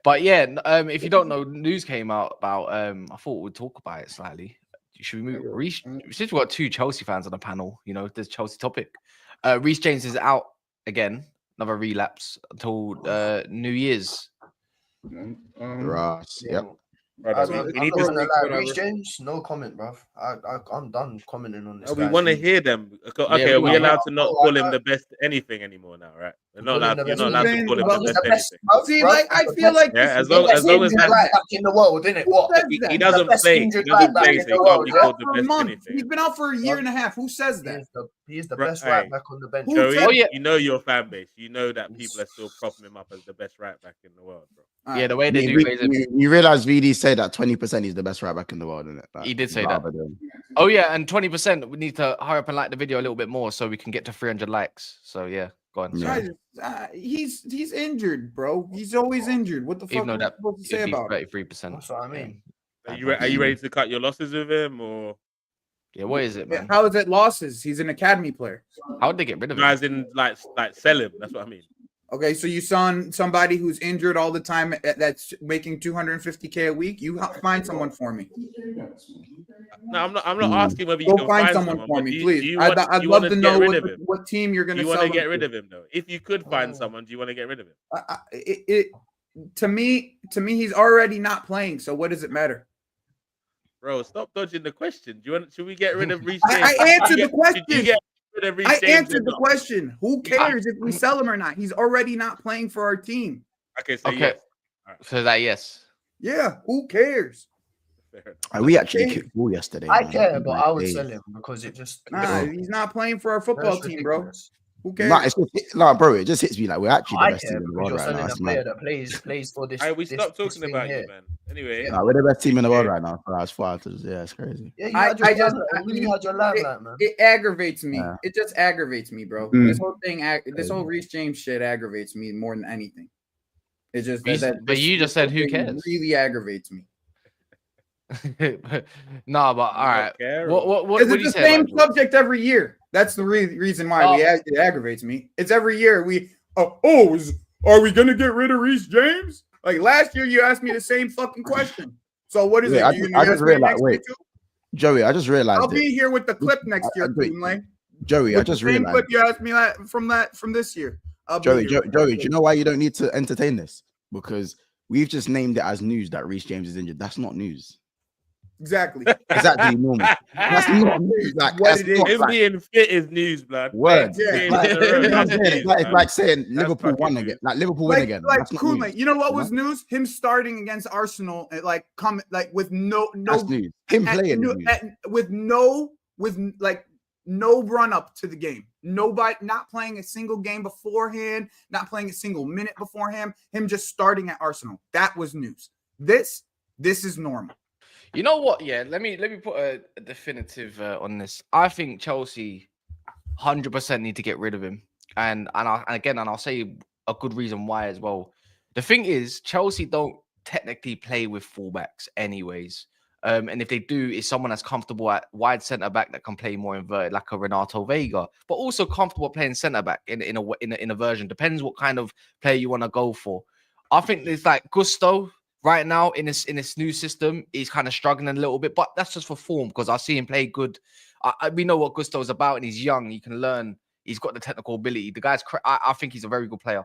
But yeah, if you don't know, news came out about. I thought we'd talk about it slightly. Should we move? Reece, since we've got 2 Chelsea fans on the panel, you know, this Chelsea topic. Reece James is out again, another relapse until New Year's. Yep. Reece James, no comment, bro. I'm done commenting on this. We want to hear them. Okay, are we allowed to not call him the best anything anymore now, right? You're not allowed to call him the best anything. See, like I feel like as long as right back in the world, isn't it? What he doesn't play, so he can't be called the best anything. He's been out for a year and a half. Who says that? He is the best right back on the bench. Joey, you know your fan base. You know that people are still propping him up as the best right back in the world, bro. Yeah, the way they do. You realize VD said that 20% is the best right back in the world, isn't it? Like, he did say that. Oh yeah, and 20%. We need to hurry up and like the video a little bit more so we can get to 300 likes. So yeah, go on. He's injured, bro. He's always injured. What the fuck? Even though that supposed to say about 33%. That's what I mean. Are you ready to cut your losses with him, or? Yeah, what is it, man? How is it losses? He's an academy player. How would they get rid of him? As in, like sell him. That's what I mean. Okay, so you saw somebody who's injured all the time that's making $250K a week. You find someone for me. No, I'm not asking whether you Go can find someone for me, please. I'd love to know what team you're going to sell. You want to get rid of him, though? If you could find someone, do you want to get rid of him? To me, he's already not playing. So what does it matter? Bro, stop dodging the question. Should we get rid of Reece? I answered the question. I answered the question. Who cares if we sell him or not? He's already not playing for our team. Okay, so yes. Right. So that yes. Yeah, who cares? We actually kicked ball yesterday. I care, but I would sell him because it just. He's not playing for our football team, bro. Who cares? Bro, it just hits me like we're actually the best team in the world right now. You're selling a player that plays for this. We stopped talking about you, man. Anyway, we're the best team in the world right now. It's crazy. Yeah, you had your limelight, man. It aggravates me. Yeah. It just aggravates me, bro. This whole thing, this whole Reece James shit aggravates me more than anything. It's just but you just said who cares? Really aggravates me. No, but all right. What Is do it you the say same about it? subject every year? That's the reason why it aggravates me. It's every year are we gonna get rid of Reece James? Like last year, you asked me the same fucking question. So what is it? I You just ask me realized. next year Wait, too? Joey, I just realized I'll be here with the clip next year, wait, Kunle. Joey, I With the just same realized. clip you asked me from this year. I'll be Joey, here. Joey, do you know why you don't need to entertain this? Because we've just named it as news that Reece James is injured. That's not news. Exactly. It's actually normal. That's not news. Like What that's it is. not Him like being fit is news, blood. word. Being Yeah. in Like, the room, you know what I'm that's saying? news, It's man. like saying Liverpool fucking won news. again. Like Liverpool win again. That's not Kunle, news. you know what you was news? Him starting against Arsenal, with That's news. Him playing is news. no run up to the game. Nobody not playing a single game beforehand, not playing a single minute beforehand. Him just starting at Arsenal. That was news. This is normal. You know what? Yeah, let me put a definitive on this. I think Chelsea 100% need to get rid of him, and I'll say a good reason why as well. The thing is, Chelsea don't technically play with fullbacks, anyways. And if they do, it's someone that's comfortable at wide centre back that can play more inverted, like a Renato Vega, but also comfortable playing centre back in a version. Depends what kind of player you want to go for. I think it's like Gusto right now in this new system. He's kind of struggling a little bit, but that's just for form because I see him play good. We know what Gusto's about, and he's young. He can learn. He's got the technical ability. The guy's. I think he's a very good player,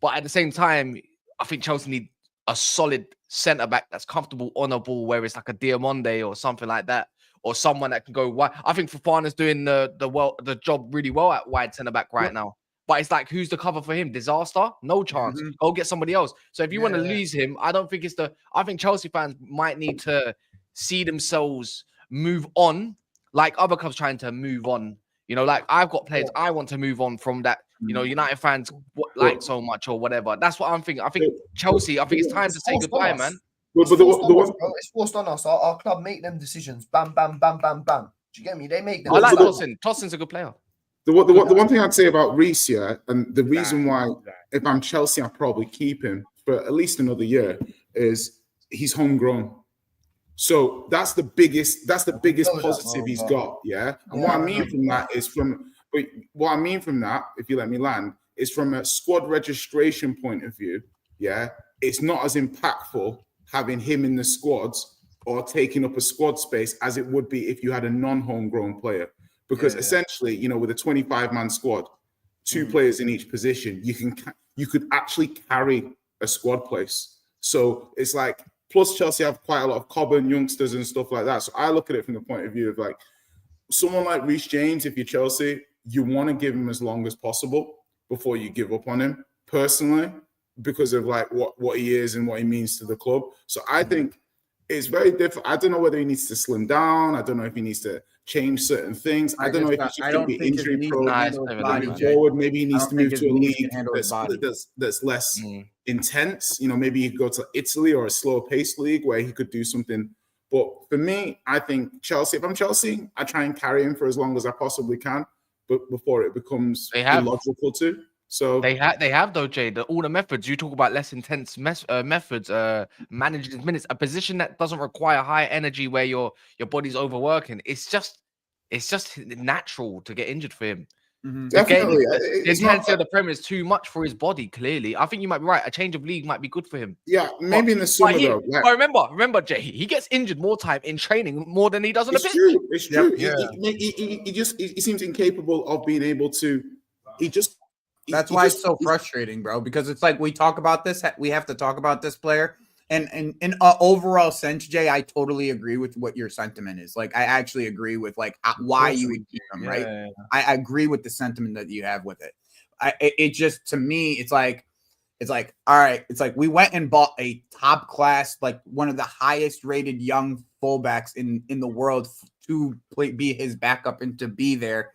but at the same time, I think Chelsea need a solid centre back that's comfortable on a ball, where it's like a Diamonde or something like that, or someone that can go wide. I think Fofana's doing the job really well at wide centre back right now. But it's like, who's the cover for him? Disaster? No chance. Go get somebody else. So if you want to lose him, I don't think I think Chelsea fans might need to see themselves move on, like other clubs trying to move on. You know, like I've got players I want to move on from that. You know, United fans like so much or whatever. That's what I'm thinking. I think Chelsea. I think it's time to say goodbye, man. It's forced on us. Our club make them decisions. Bam, bam, bam, bam, bam. Do you get me? They make them. I like Tosin. Tosin's a good player. The one thing I'd say about Reece, and the reason why, if I'm Chelsea, I'll probably keep him for at least another year, is he's homegrown. So that's the biggest positive he's got. Yeah. And what I mean from that, if you let me land, is from a squad registration point of view. Yeah. It's not as impactful having him in the squads or taking up a squad space as it would be if you had a non-homegrown player. Because essentially, you know, with a 25-man squad, two players in each position, you could actually carry a squad place. So it's like, plus Chelsea have quite a lot of Coburn youngsters and stuff like that. So I look at it from the point of view of like someone like Reece James. If you're Chelsea, you want to give him as long as possible before you give up on him. Personally, because of like what he is and what he means to the club. So I think it's very different. I don't know whether he needs to slim down. I don't know if he needs to change certain things. I don't know if he's just going to be injury prone forward. Maybe he needs to move to a league that's less intense. You know, maybe he could go to Italy or a slower paced league where he could do something. But for me, I think Chelsea, if I'm Chelsea, I try and carry him for as long as I possibly can, but before it becomes illogical to. So they have though, Jay. All the methods you talk about, less intense methods, managing his minutes, a position that doesn't require high energy where your body's overworking. It's just natural to get injured for him. Definitely, the intensity of the Premier is too much for his body. Clearly, I think you might be right. A change of league might be good for him. Yeah, maybe in the summer though. But remember, Jay, he gets injured more time in training more than he does on the pitch. It's true. He seems incapable of being able to. That's why it's so frustrating, bro, because it's like we talk about this. We have to talk about this player. And in an overall sense, Jay, I totally agree with what your sentiment is. Like, I actually agree with like why you would keep him, right? Yeah. I agree with the sentiment that you have with it. It just, to me, it's like, all right, it's like we went and bought a top class, like one of the highest rated young fullbacks in the world to be his backup and to be there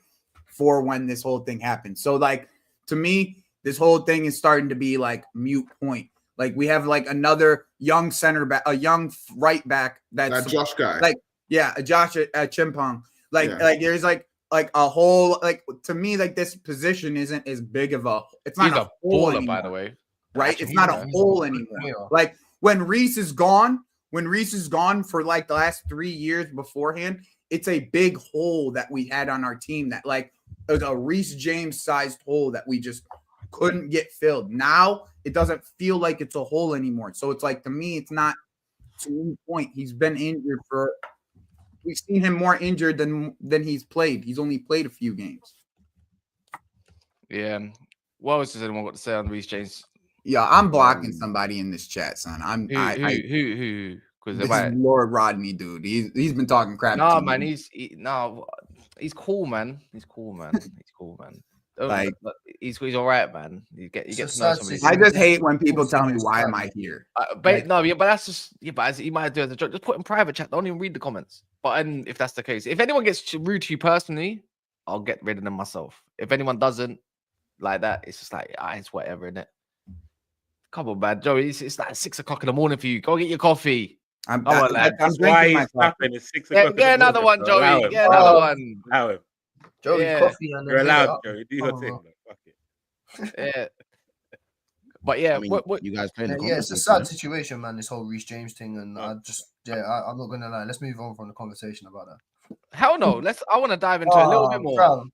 for when this whole thing happens. So like, to me, this whole thing is starting to be like mute point. Like we have like another young center back, a young right back that's that Josh guy. Like, yeah, a Josh Chimpong. Like there's like a whole, like, to me, like this position isn't as big of a, it's not a hole anymore, by the way. Right? It's not a hole anymore. Like when Reece is gone, when Reece is gone for like the last 3 years beforehand, it's a big hole that we had on our team that like it was a Reece James sized hole that we just couldn't get filled. Now it doesn't feel like it's a hole anymore. So it's like, to me, it's not to any point. He's been injured for. We've seen him more injured than he's played. He's only played a few games. Yeah. What else does anyone got to say on Reece James? Yeah, I'm blocking somebody in this chat, son. Who? Because This is Lord Rodney, dude. He's been talking crap. No, to man. me. He's cool, man. He's cool, man. He's cool, man. Like, he's all right, man. You get to know somebody. I just hate when people tell me, why am I here? But that's just but he might do as a joke. Just put in private chat. Don't even read the comments. But if that's the case, if anyone gets rude to you personally, I'll get rid of them myself. If anyone doesn't like that, it's just like it's whatever, innit? Come on, man, Joey. It's like 6 o'clock in the morning for you. Go get your coffee. I'm why he's tapping. It's 6 o'clock. Get another one, Joey. Get another one. Allow him. Joey, coffee and You're allowed, Joey. Do your thing. Fuck it. Yeah. But yeah, I mean, what you guys playing? Yeah, it's a sad situation, man. This whole Reece James thing, and I'm not gonna lie. Let's move on from the conversation about that. Hell no. I want to dive into a little bit more. Bro.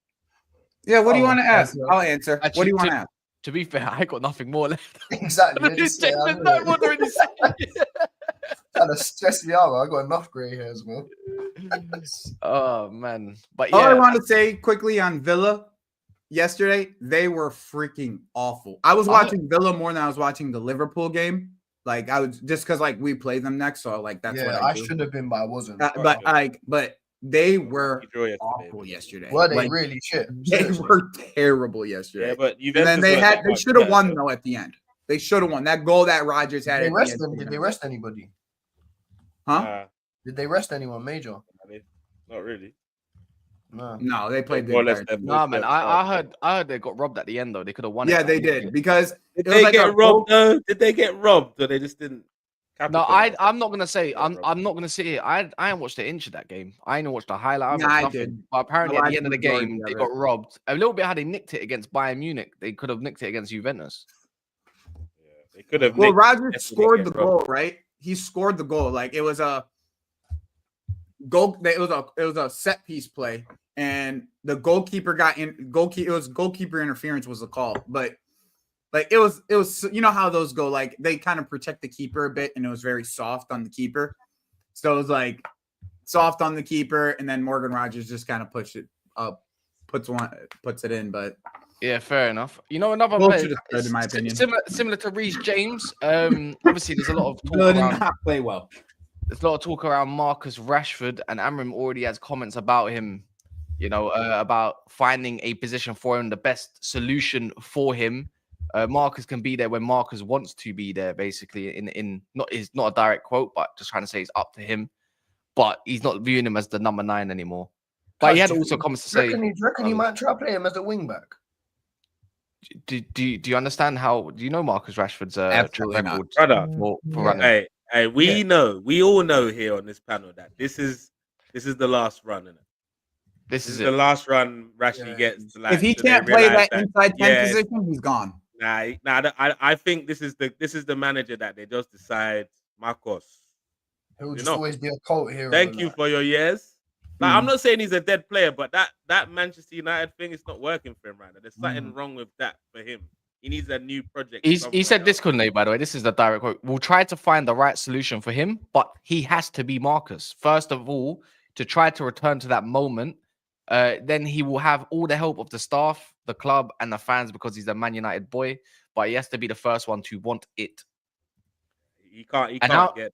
Yeah, what do you want to ask? I'll answer. Actually, what do you want to ask? To be fair, I got nothing more left. Exactly. There's no more to really say. Kind of stress me out. Man. I got enough grey hairs, man. Oh man, but yeah. All I want to say quickly on Villa yesterday, they were freaking awful. I was watching Villa more than I was watching the Liverpool game. Like I was just because like we play them next, so like that's what I should have been, but I wasn't. But they were awful yesterday. Were they really shit? They were terrible yesterday. Yeah, but and then they should have won though at the end. They should have won that goal that Rodgers had. Did they rest anybody? Huh? Did they rest anyone major? Not really. No, they played No, man. I heard they got robbed at the end though. They could have won. Yeah, they did because did they get robbed? Though? Did they get robbed? Or they just didn't? No, I'm not gonna say. I'm not gonna sit here. I ain't watched the inch of that game. I ain't watched the highlight. I did. But apparently at the end of the game they got robbed. A little bit how they nicked it against Bayern Munich. They could have nicked it against Juventus. Yeah, they could have. Well, Rodgers scored the goal, right? He scored the goal. Like it was a goal. It was a set piece play, and the goalkeeper got in. It was goalkeeper interference was the call, but like it was you know how those go. Like they kind of protect the keeper a bit, and it was very soft on the keeper. So it was like soft on the keeper, and then Morgan Rodgers just kind of puts it in, but. Yeah, fair enough. You know, another player, in my opinion, similar to Reece James. Obviously, there's a lot of talk around. Not play well. There's a lot of talk around Marcus Rashford, and Amorim already has comments about him. You know, about finding a position for him, the best solution for him. Marcus can be there when Marcus wants to be there. Basically, it's not a direct quote, but just trying to say it's up to him. But he's not viewing him as the number 9 anymore. But he had also comments to say. Do you reckon he might try to play him as a wing back? Do you understand how? Do you know Marcus Rashford's Absolutely record for running? Hey, we all know here on this panel that this is the last run, isn't it? This is the last run Rashford gets. Like, if he can't play that inside 10 position, he's gone. I think this is the manager that they just decide, Marcos. He'll just always be a cult hero. Thank you for your years. Like, I'm not saying he's a dead player, but that Manchester United thing is not working for him right now. There's something wrong with that for him. He needs a new project. He said this, couldn't he, by the way? This is the direct quote. We'll try to find the right solution for him, but he has to be Marcus. First of all, to try to return to that moment, then he will have all the help of the staff, the club, and the fans because he's a Man United boy, but he has to be the first one to want it. He can't get there, man.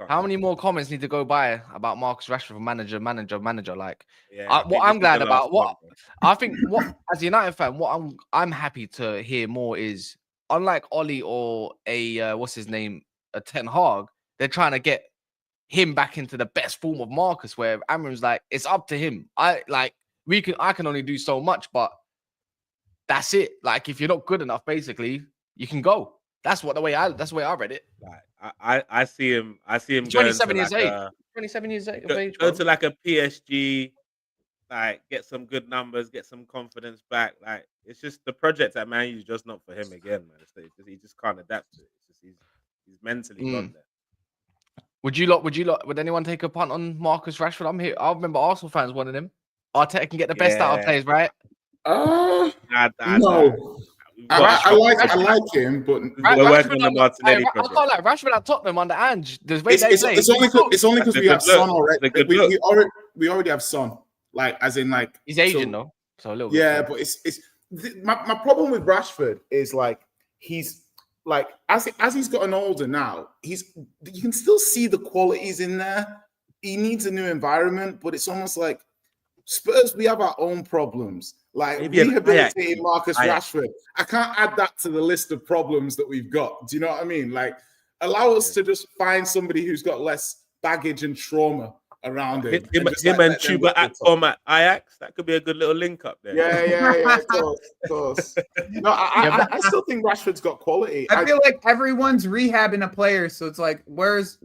How many more comments need to go by about Marcus Rashford manager? Like, what I'm glad about, as a United fan, what I'm happy to hear more is, unlike Oli or what's his name, a Ten Hag, they're trying to get him back into the best form of Marcus. Where Amorim's like, it's up to him. I can only do so much, but that's it. Like, if you're not good enough, basically, you can go. That's the way I read it. I see him. 27 years age. 27 years of age. Go to like a PSG, like get some good numbers, get some confidence back. Like it's just the project at Man U is just not for him again, man. He just can't adapt to it. It's just he's mentally gone there. Would anyone take a punt on Marcus Rashford? I'm here. I remember Arsenal fans wanted him. Arteta can get the best out of players, right? No. Rashford- I like him, but We're working on the Martinelli I project. can't like Rashford at Tottenham under Ange. The way they play. it's only because we have That's a good Son look. already. That's a good We already have Son. Like, as in, like, He's Asian so- though, so a little bit. Yeah, but my problem with Rashford is like he's like as he's gotten older now, you can still see the qualities in there. He needs a new environment, but it's almost like Spurs, we have our own problems. Like Maybe an rehabilitating Marcus Ajax. Rashford. I can't add that to the list of problems that we've got. Do you know what I mean? Like, allow us to just find somebody who's got less baggage and trauma around him. Him just, and let them Chuba get the top. Akpom at Ajax. That could be a good little link up there. Yeah, of course. No, I still think Rashford's got quality. I feel like everyone's rehabbing a player, so it's like, who's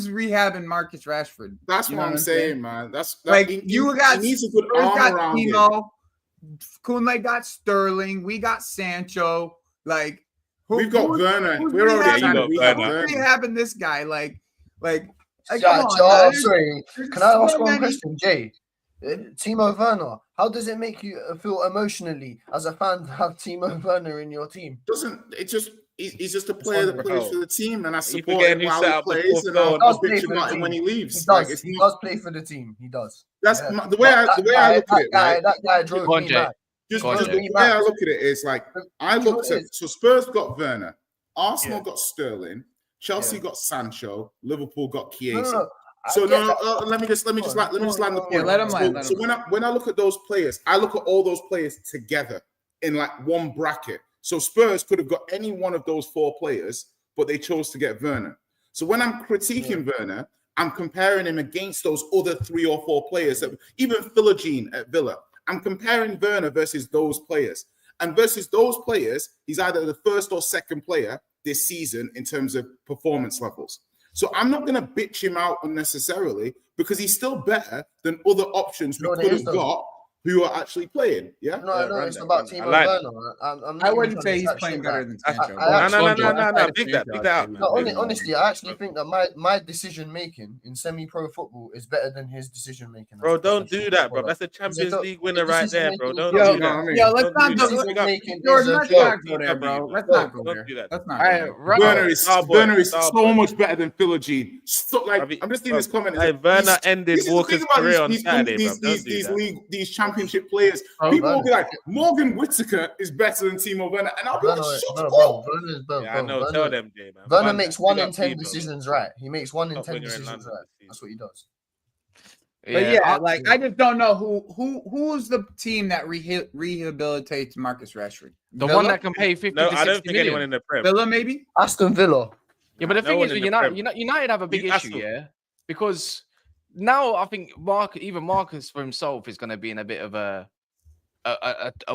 rehabbing Marcus Rashford? That's You what know I'm what I'm saying, man. He needs a good arm got around him. Timo, Kunle got Sterling, we got Sancho. Like, We've got Werner. We're already you got Werner. rehabbing this guy. Like, come Yeah, on, man. sorry. There's Can I ask so one many- question, Jay? Timo Werner, how does it make you feel emotionally as a fan to have Timo Werner in your team? He's just a player that plays for the team, and I support forgetting him who while set he up the plays, fourth and goal? I'll He does bitch play for about the him when he team. leaves. He Like, does. it's He not- does play for the team. He does. That's Yeah. the way I That look at it. Right? That guy drove Go on, me Jay. mad. Just Go on, the Jay. way I look at it is like I Do you know looked what it at is? so Spurs got Werner, Arsenal Yeah. got Sterling, Chelsea Yeah. got Sancho, Liverpool got No, Chiesa. no. I So get no, that. let me just land the point. let him land. So when I look at those players, I look at all those players together in like one bracket. So Spurs could have got any one of those four players, but they chose to get Werner. So when I'm critiquing Werner, I'm comparing him against those other 3 or 4 players. That, even Philogene at Villa, I'm comparing Werner versus those players. And versus those players, he's either the first or second player this season in terms of performance levels. So I'm not going to bitch him out unnecessarily because he's still better than other options we could have got who are actually playing. Yeah. No, it's about Timo Werner. I'm not I even wouldn't trying say to he's chat playing shit, better like, than Sancho. No. Big that out. No, honestly, I actually think that my decision making in semi-pro football is better than his decision making. Bro, don't do that, bro. That's a Champions League winner right there, bro. Don't Yo, do that. Yo, let's not go. Jordan, let's not go there, there, bro. bro. Let's not go Don't there. do that. Let's not. Werner is Starboy. so much better than Philogene. So, like, I'm just seeing this comment. Hey, Werner ended Walker's career on Saturday, bro. Don't do that. These championship players. People will be like, Morgan Whittaker is better than Timo Werner, and I'll be like, shut up. Yeah, I know. Tell them, Jay, man. Werner makes 1 in 10 decisions right. He makes 1 in 10 decisions right. That's what he does. But I just don't know who's the team that rehabilitates Marcus Rashford. The one that can pay 50 No, to 60 I don't think million. anyone in the Prem. Villa, maybe. Aston Villa. Yeah, but the No thing one is, in with the Prem. United have a big issue, Newcastle. because now I think even Marcus for himself is going to be in a bit of a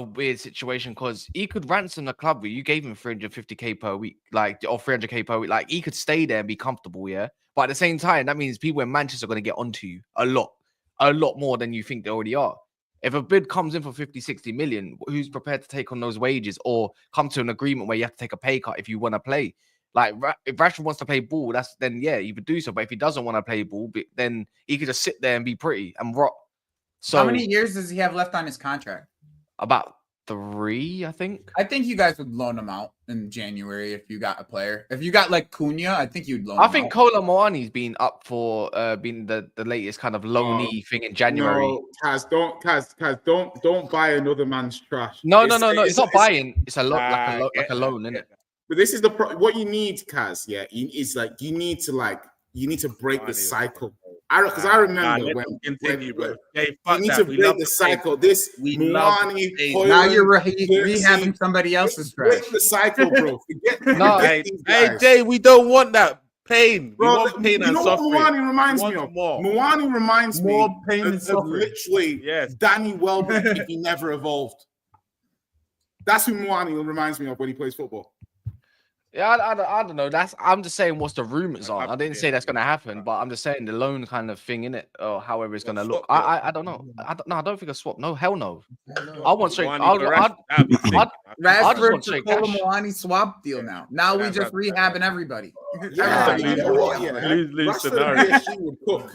weird situation because he could ransom the club. You gave him 350k per week, or 300k per week. Like he could stay there and be comfortable, yeah. But at the same time, that means people in Manchester are going to get onto you a lot more than you think they already are. If a bid comes in for 50, 60 million, who's prepared to take on those wages or come to an agreement where you have to take a pay cut if you want to play? Like, if Rashford wants to play ball, then he would do so. But if he doesn't want to play ball, then he could just sit there and be pretty and rot. So, how many years does he have left on his contract? About 3, I think. I think you guys would loan him out in January if you got a player. If you got like Cunha, I think you'd loan him out. I think Kola Moani's been up for being the latest kind of loanee thing in January. No, Kaz, don't buy another man's trash. No. It's not buying. It's a loan, like a loan, isn't it? But this is what you need, Kaz. Yeah, is like you need to break the cycle. Because I remember when bro. You need to break the cycle. This Muani, now you're rehabbing somebody else's trash. Break the cycle, bro. Hey, Jay, we don't want that pain. Bro, we want pain and suffering. What Muani reminds me of? Muani reminds me More pain and of suffering. literally Danny Welbeck if he never evolved. That's who Muani reminds me of when he plays football. Yeah, I don't know. I'm just saying what's the rumors on. I didn't say that's gonna happen, Yeah. but I'm just saying the loan kind of thing in it, or however it's What, gonna look. swap deal? I don't know. I don't think a swap. No, hell no. No. I want straight. Moani for Rashford, that'd be sick. I'd just Rashford want to straight Kolo cash. Muani swap deal now. Now we Yeah, just that- rehabbing everybody. Yeah, Everybody. you know what? Yeah, Lose Rashford scenario. and PSG would cook.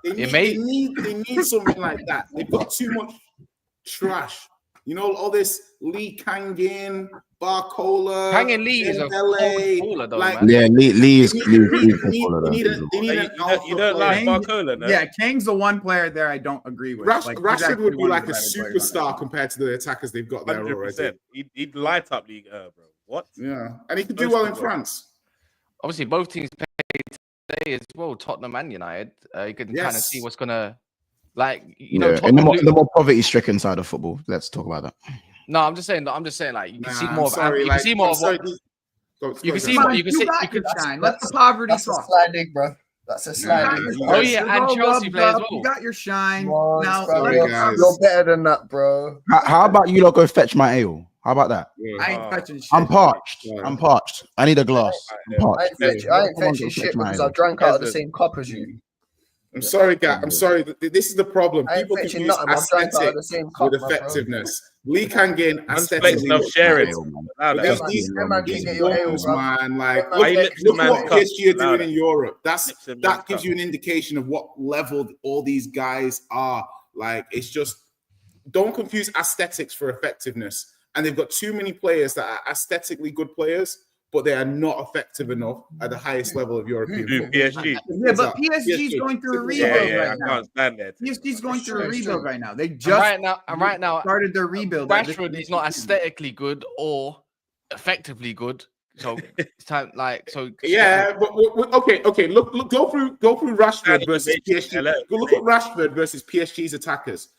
Mate. They need something like that. They've got too much trash. You know, all this Lee Kangin, Barcola, Kang and Lee is a cold Dembele, baller though, like, man. Yeah, Lee is They need Hey, an alpha you don't player. like Barcola, no? Yeah, Kang's the one player there I don't agree with. Like, he's Rashford actually would be one of like the a better players on that superstar team. compared to the attackers they've got there 100%. already. He'd light up League, bro. What? Yeah, and he could do well in Close to France. Obviously, both teams played today as well, Tottenham and United. You can kind of see Yes. what's gonna, like, you know, in Tottenham. the more poverty-stricken side of football. Let's talk about that. No, I'm just saying, like, you can see Nah, more I'm of. sorry, You like, can see more I'm of. sorry, You can see Come more. on, You can see. got You can. your shine. Let the poverty That's a talk. sliding, bro. That's a sliding. Oh, yeah, and Go Chelsea rub play as up. well. You got your shine. Come on, Now, bro. sorry, let the guys. poverty- You're better than that, bro. How about you lot go fetch my ale? How about that? I ain't fetching shit. I'm parched. Yeah. I'm parched. I need a glass. I'm I parched. ain't fetching Someone go fetching fetch shit my because ale. I drank out of the Desert. same cup as you. I'm sorry, guy. I'm sorry. This is the problem. I ain't People fetching confuse nothing. I've drank out of the aesthetics same cup, with my bro. effectiveness. Lee Kangin Man's aesthetically flexing of looks sharing. nice. Allow But that. Them these man can these get your ale, walkers, bro. man, like Them Why man you can lips get look the at your what man's ale. cup? PSG are Allow doing in that. Europe. Lips in That man's gives cup. you an indication of what level all these guys are. Like, it's just, don't confuse aesthetics for effectiveness. And they've got too many players that are aesthetically good players, but they are not effective enough at the highest level of European Who, football. PSG? Yeah, but PSG's going through a Yeah, rebuild Yeah, right I now. can't stand there. PSG's going through a It's rebuild true. right now. They And just right now, started their rebuild. at this Rashford is not aesthetically good or effectively good. So it's time, like, so. Yeah, but okay. Look, go through Rashford versus PSG. Hello. Go look at Rashford versus PSG's attackers.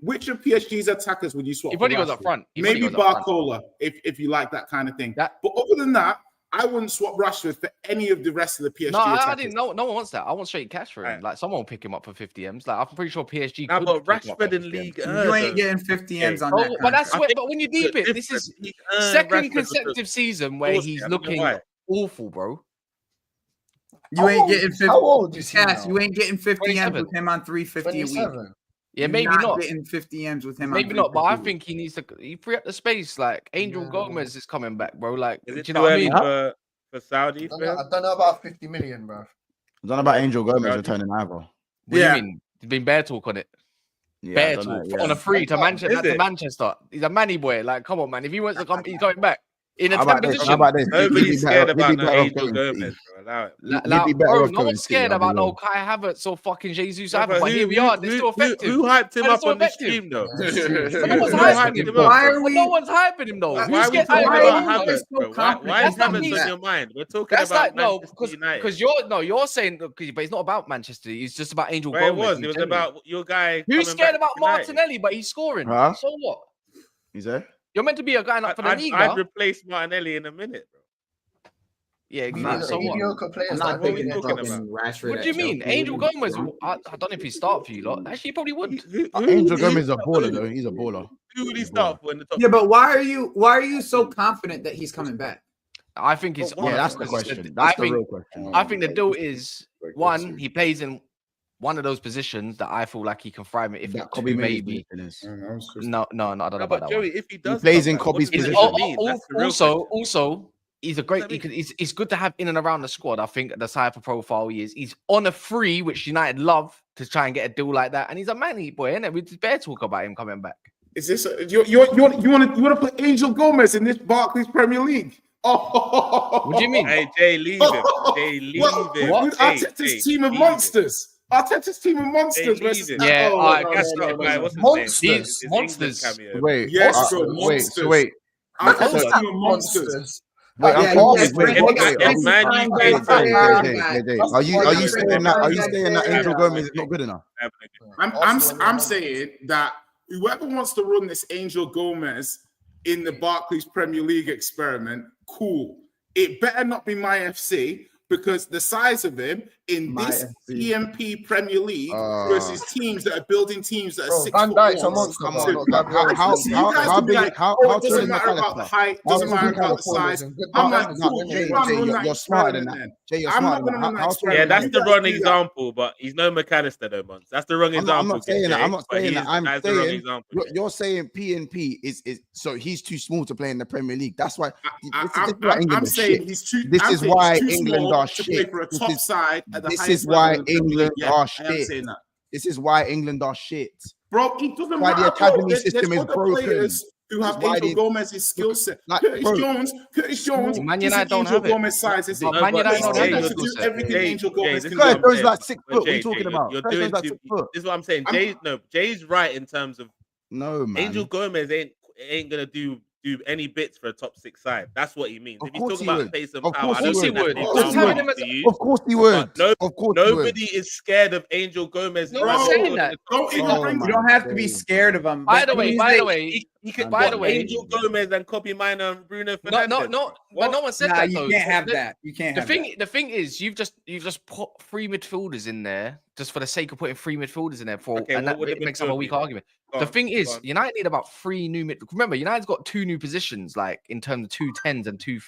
Which of PSG's attackers would you swap? He for probably goes up Rashford? front. He Maybe probably goes up front. Barcola, if you like that kind of thing. That- But other than that, I wouldn't swap Rashford for any of the rest of the PSG No, I attackers. didn't. No one wants that. I want straight cash for him. Right. Like, someone will pick him up for 50 M's. Like, I'm pretty sure PSG Now, could but pick him up for Rashford in 50 M's. League, You ain't getting 50 M's on Oh, that. but that's contract. but when you deep it, this is second consecutive season where Bullshit, he's I don't know looking why. awful, bro. You ain't getting 50. How old is he Cass, now? you ain't getting 50 M's 27. with him on 350 a week. 27. Yeah, You're maybe not. getting 50 M's with him. Maybe on not, but I 350 a week. think he needs to free up the space. Like Angel Yeah. Gomez is coming back, bro. Like, Is do it you too know what I early mean? for Saudi? I don't know about 50 million, bro. I don't know about Angel Gomez Saudi. returning either. What do Yeah. you mean? There's been bear talk on it. Yeah, I Bear don't talk know, yeah. on a free to Manchester. Is To it? Manchester. He's a manny boy. Like, come on, man. If he wants to come, he's going back in a How 10 about this? position. How about this? Nobody's scared He'd be about no better off Angel going to Gomez, bro. Allow it. Like, He'd be better bro, off no going one's City, scared I'll be about no real. Kai Havertz or fucking Jesus Yeah, either, but here we are. They're still effective. Who hyped him They're up still on the effective. stream, though? Yeah, it's true, it's But true. no one's Who hyping hyped him. him up? Why bro? are But no one's hyping him though. Why Who's are we getting talking hyped? why about are you Who's- Havertz, so bro? Why confident is That's not Havertz me. on your mind? We're talking That's about like no, Manchester United. because you're saying, but it's not about Manchester. It's just about Angel Where it Gomez. was, in it was general. about your guy. Who's coming scared back about to United. Martinelli, but he's scoring. Huh? So what? Is there? You're meant to be a guy up for the I'd Liga. replace Martinelli in a minute, bro. Yeah, I'm yeah, not so what? Mediocre players I'm that not are What are we taking taking that talking fucking Rashford. What do you mean? Angel Gomez? I don't know if he start for you lot. Actually, he probably would. Angel Gomez is a baller, though. He's a baller. Who would he He's a start baller. for in the top? Yeah, but why are you so confident that he's coming back? I think it's Yeah, Yeah, that's the because question. I That's the think real question. I think the deal is one. He plays in one of those positions that I feel like he can thrive in. If That not Kobe two, Mai's maybe. position is. No, I don't know No, about but that Joey, one. if he does, plays come in back, Kobe's what does position. that mean? That's the real Also, he's a great. It's good to have in and around the squad. I think the type of profile he is. He's on a free, which United love to try and get a deal like that. And he's a manny boy, isn't it? We just bear talk about him coming back. Is this you want to put Angel Gomez in this Barclays Premier League? Oh, What do you mean? Hey, Jay, leave him. Jay, leave him. With Jay, Arteta's team of leave him. monsters. Arteta's team of monsters. Hey, versus leave him. Yeah, oh, all right, no, Guess no, what, no, guy? no. What's his Monsters. name? His Monsters. England cameo. Wait, Yes, bro, wait, monsters. so wait. Arteta's team of monsters. Wait, I'm Yeah, confused. yes, Wait, yes, wait, yes, wait. If Man U yes, plays yes, for yes, Are you yes, saying that? Are you yes, saying that yes, Angel yes, Gomez is not good enough? I'm saying that whoever wants to run this Angel Gomez in the Barclays Premier League experiment, cool. It better not be my FC, because the size of him in this PMP Premier League versus teams that are building teams that are Bro, 6 Van foot Dijk's a one. monster, Come bro. on. Not Gabriel. How big? It doesn't matter about the height. Doesn't how matter big about are the size. Good I'm like, defenders cool. are You winning. run Jay, that you're smarter than experiment that. then. Jay, you're I'm smarter not than running that. that How experiment. Yeah, that's You the guys wrong do that. example, but he's no McAllister though, Mons. That's the wrong I'm example. not saying that. Jay, I'm not but saying he that. is- I'm that's the wrong saying example. Jay. you're saying PNP is so he's too small to play in the Premier League. That's why. I'm saying he's too. This I'm is saying why he's too England small are to play shit. for a top side at the This highest is why level in the Premier England League. Yeah, are I am shit. saying that. This is why England are shit. Bro, it doesn't Why the matter. Bro. academy There's system is other broken. players who have It's why Angel the- Gomez's skill set. Like, Curtis bro, Jones Man United isn't don't Angel have it. Gomez size, is But it? Man but United don't He's have able that to skill do set. everything Jay, Angel Jay, Gomez this can is what Curtis I'm do. Jones saying. like 6 But foot. What are Jay, you talking Jay, about? you're Curtis doing Jones like too. 6 foot. This is what I'm saying. Jay's right in terms of No, man. Angel Gomez ain't gonna do any bits for a top 6 side. That's what he means. Of If he's course talking he about would. pace and Of power, course I he don't would. think that's Of the course he example would. to you. Of course he would. But Of course he would. nobody is scared of Angel Gomez. No one's saying that. Don't even Oh, bring my You don't have to be days, scared of him. By but the way, he's by the like- way, He could By put the way- Angel Gomez and Kobe Mino and Bruno no, Fernandes. but What? no one said nah, that you though. can't have The- that. You can't The have thing, that. the thing is, you've just put 3 midfielders in there just for the sake of putting 3 midfielders in there for, Okay, and what that would the makes up a midfield weak be then? argument. Go The on, thing go is, on. United need about 3 new mid. Remember, United's got 2 new positions, like in terms of 2 10s and 2.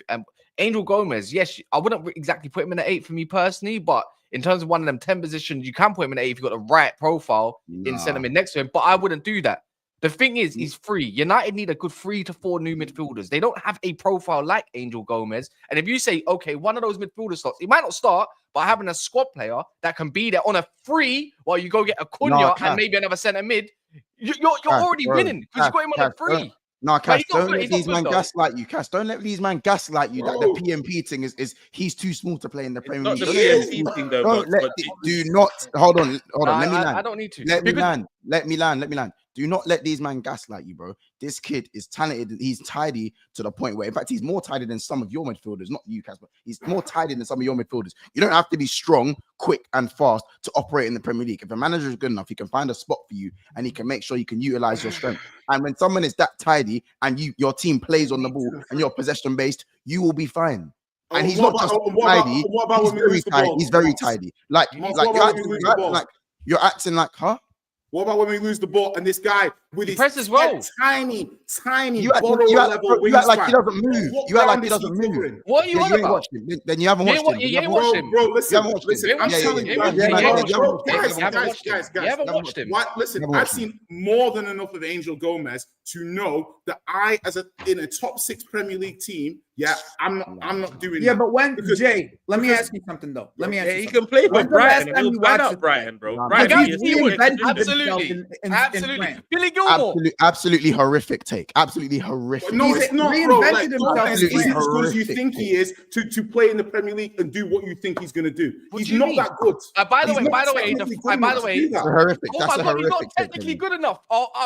Angel Gomez, yes, I wouldn't exactly put him in the 8 for me personally, but in terms of one of them 10 positions, you can put him in the 8 if you've got the right profile in centre mid next to him. But I wouldn't do that. The thing is, he's free. United need a good 3 to 4 new midfielders. They don't have a profile like Angel Gomez. And if you say, okay, one of those midfielder slots, he might not start, but having a squad player that can be there on a free while you go get a Cunha and maybe another centre mid, you're already winning because you got him on a free. No, Cass, he's not don't good- let he's not these good man though. gaslight you. Cass, don't let these man gaslight you that the Bro. PMP thing is he's too small to play in the It's Premier not League. the Don't let PMP thing though, Don't but let do not hold on. Let me land. I don't need to. Let me Because- land. Do not let these man gaslight you, bro. This kid is talented. He's tidy to the point where, in fact, he's more tidy than some of your midfielders. Not you, Casper. He's more tidy than some of your midfielders. You don't have to be strong, quick, and fast to operate in the Premier League. If a manager is good enough, he can find a spot for you and he can make sure you can utilize your strength. And when someone is that tidy and your team plays on the ball and you're possession based, you will be fine. And he's not just tidy. He's very tidy. He's very tidy. Like you're acting like, huh? What about when we lose the ball and this guy with his presses well. tiny You act like he doesn't move. You act like he doesn't move. What are you Yeah, on you ain't about? watched him. Then you haven't watched him. You ain't watched him. Bro, listen, You haven't watched listen. him. I'm Yeah, telling yeah, you, yeah, I'm yeah, telling yeah, you, yeah, bro, yeah, guys, You haven't watched him. You haven't watched him. Listen, Never I've watched him. seen more than enough of Angel Gomez to know that I, in a top 6 Premier League team, I'm not doing Yeah, that. but when Because- Jay, let me ask you something though. Let me ask Yeah, you he something. can play for When's the last Brighton. time And you he'll find watched out Brighton, bro. No, Brighton Because is he a would. different Absolutely. position. Absolutely. Billy Gilmore. Absolutely horrific take. Absolutely horrific. No, He's it's not, bro. reinvented Like, himself Gomez in isn't as good as you horrific think he is to play in the Premier League and do what you think he's going to do. What He's do you not mean? that good. By the He's way, not by the way, technically good by enough the to way, do that. horrific. oh That's my a God, he's horrific not technically good enough.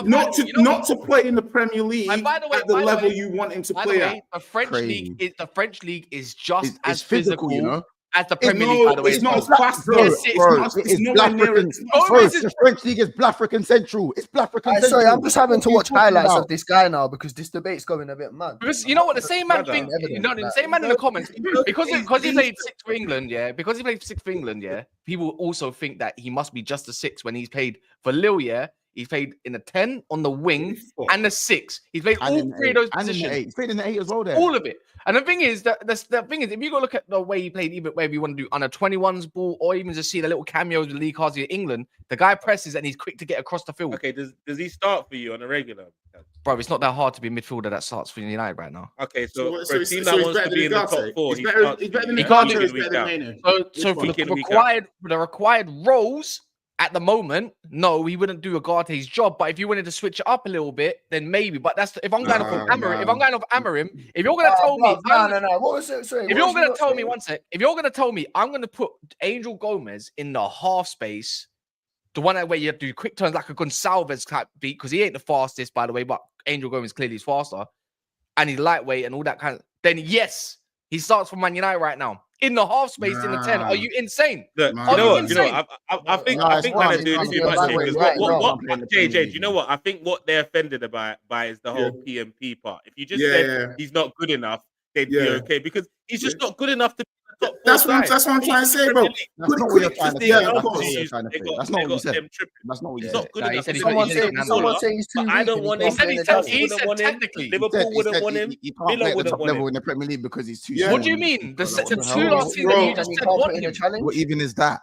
Not you know what? to play in the Premier League And by the way, at the by the level way- you want him to By the play at. way, the French league is just It's as physical, you know. as the Premier League. By the way, it's not as well. fast, Bro, Yes, it's bro, not. it's nowhere near Blafrican. it. Bro, Gomez is- the French league is Blafrican Central. It's Blafrican Central. Sorry, I'm just having to What are you watch talking highlights about? of this guy now because this debate's going a bit mad. Because you know what the same man Brother. think, Evident the that- same man in the comments, because he played 6 for England, because he played 6 for England, people also think that he must be just a 6 when he's played for Lille, he's played in a 10 on the wing and the 6. He's played And all in the 3 of eight. those And in the positions. 8. He's played in the 8 as well there. All of it. And the thing is that the thing is, if you go look at the way he played, even whether you want to do under 21s ball or even just see the little cameos with Lee Carsley in England, the guy presses and he's quick to get across the field. Okay, does he start for you on a regular? Bro, it's not that hard to be a midfielder that starts for United right now. Okay, So for a he's team better that wants to than be in the Ugarte. top 4, He's he better starts than for you. He can't Ugarte, do he's week better out. than Mainu. So for week in, the week out. required roles at the moment, no, he wouldn't do Ugarte's job. But if you wanted to switch it up a little bit, then maybe. But that's if I'm going off of Amorim, if you're going to tell me, No. What was it? Sorry. if you're going to tell me one sec, if you're going to tell me I'm going to put Angel Gomez in the half space, the one where you have to do quick turns like a Gonçalves type beat, because he ain't the fastest, by the way, but Angel Gomez clearly is faster, and he's lightweight and all that kind of. Then yes, he starts for Man United right now in the half space in the 10. Are you insane? Look, Man. you know what? insane? I think No, I it's think fine, man are it's doing fine, too it's much fine, here. it's Because fine, what it's fine. JJ, do you know what? I think what they're offended by is the whole PMP part. If you just Yeah, said yeah. he's not good enough, they'd be Yeah. okay because he's just not good enough to be in the top 4 That's what I'm side. trying to say, bro. That's not what you're Quick, trying to say. yeah, That's of not course. what you're trying to say. That's not what you said. That's not what you He's said. not good Nah, he enough. said He's he's not not- good he's enough. not He's Someone not say he's too But I weak don't and want he him. can't play in the Champions he Chelsea said wouldn't want him. technically. Liverpool wouldn't He want said him. he can't Villa play at the wouldn't top want level him. in the Premier League because he's too Yeah. small. What do you mean? The What the two hell? last season Bro. you just and he said can't want put in a him. challenge. What even is that?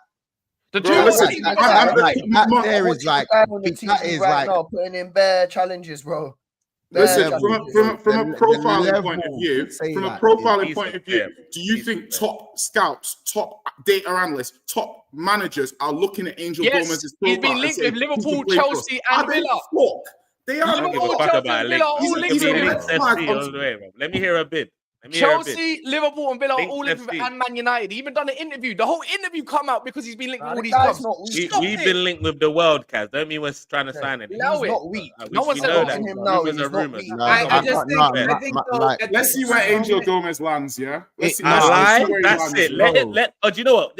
The Bro, two last listen, season Like, you that, said. that there is Watch like the guy on the that TV is right like now putting in bare challenges, bro. Listen, Bare level. from a The profiling point of level view, to say from a that profiling He's point a of view, player. do you He's a think player. top scouts, top data analysts, top managers are looking at Angel Yes, Gomez's he's profile been and linked saying with he Liverpool, can play for us? Chelsea, Are and they Villa. fuck? They I are. don't give a Liverpool, fuck Chelsea, about a and link. Villa are all It linked could be a with him. red Links flag FC all the way, bro. Let me hear a bid. Let me hear a bid. Chelsea, Liverpool, and Villa are Links all linked with FC. him, and Man United. He even done an interview. The whole interview come out because he's been linked with all The these guy's clubs. not weak. Stop We've it. been linked with the world, Kaz. Don't mean we're trying to Yeah. sign him. He's Allow it. not weak. No one We said know that. Watching that. him now, Rumors he's are not rumors. weak. No, I just think, I think though, like, Let's see where Angel Gomez lands. Yeah, let's see. I Let's see lie. where he That's lands, it. yeah. Let it. Let. Oh, do you know what?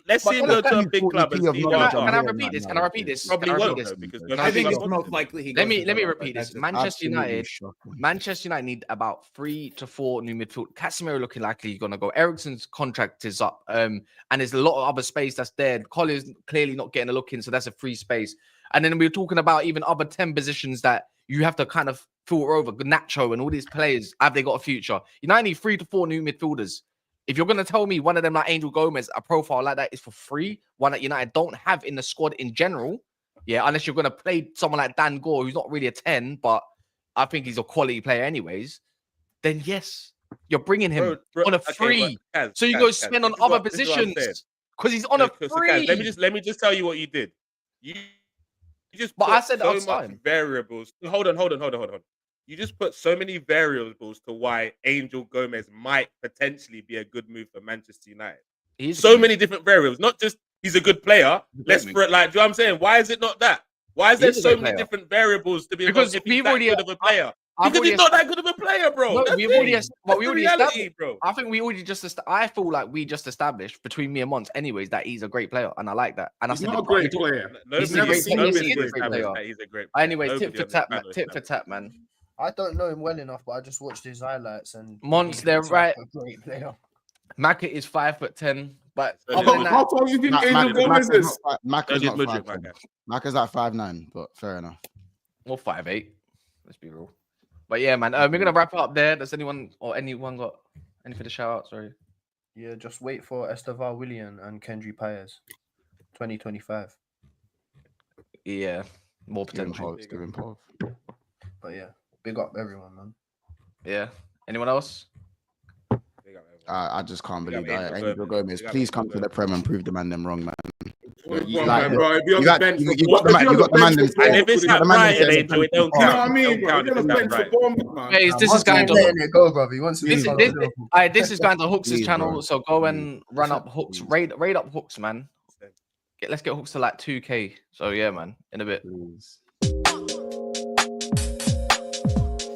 Let's But see him can go I- to a big club and 40p of see knowledge what Can I I'm happens. repeat this? hearing Can I right repeat now. this? Probably Can I repeat won't this? though because No, I think because- it's most likely he Let goes me to Villa, repeat but this. that's just- Manchester Absolutely United. shocking. Manchester United need about 3 to 4 new midfield. Casemiro looking likely he's gonna go. Eriksen's contract is up. And there's a lot of other space that's there. Collier's clearly not getting a look in, so that's a free space. And then we were talking about even other 10 positions that you have to kind of filter over. Nacho and all these players, have they got a future? United need 3 to 4 new midfielders. If you're gonna tell me one of them like Angel Gomez, a profile like that is for free, one that United don't have in the squad in general, yeah, unless you're gonna play someone like Dan Gore, who's not really a 10, but I think he's a quality player anyways, then yes, you're bringing him Bro, on a okay, free. but Kaz, So you Kaz, go Kaz, spend on this is other what- this is what I'm saying. positions because he's on a So, free. Kaz, let me just tell you what you did. You just But put I said so outside. much variables. Hold on. You just put so many variables to why Angel Gomez might potentially be a good move for Manchester United. He's So many different variables, not just he's a good player. Let's move. for it like, do you know what I'm saying? Why is it not that? Why is there He's a so great many player. different variables to be Because involved if we've he's that already- good of a player? I've Because already he's not that good of a player, bro. No, That's we've it. already, That's but we the already reality, established. bro. I think we already just. I feel like we just established between me and Mons, anyways, that he's a great player, and I like that. And He's I said not a the- great player. He's never a great seen player. him He's as a a great great player. That he's a great player. Anyways, Nobody tit for on this tat, panel man. has Tit for established tat, that. man. I don't know him well enough, but I just watched his highlights and Mons, he they're looks like right. a great player. Maka is 5'10", but So other Liverpool- than that, How tall do you think Angel Gomez is? Maka's Don't not get Mudryk, 5'10". man. Maka's like 5'9", but fair enough. or 5'8". Let's be real. But yeah, man, we're gonna wrap it up there. Does anyone got anything to shout out? Sorry. Yeah, just wait for Esteval Willian and Kendry Paez, 2025. Yeah, more Give him potential. pause, give him pause. But yeah, big up everyone, man. Yeah. Anyone else? Big up, everyone. I just can't Big up believe that. Angel Angel Gomez. Gomez, Big up please Angel come to the Gomez. Prem and prove the man them wrong, man. You like- bro, be on you the got- bench you- for you got the Bournemouth. man- you got the man them- And if it's You got at the man them Brighton, saying Angel, it don't You know count. what I mean, Don't bro? count Be if on it's the at bench for Brighton. Bournemouth, man. Guys, this is Must going be to letting it go, bro. He wants to be this part is of Liverpool. this is going to Hooks' Please, channel. bro. So go and run up Hooks. Please. Rate up Hooks, man. Let's get Hooks to like 2K. So yeah, man. In a bit. Please.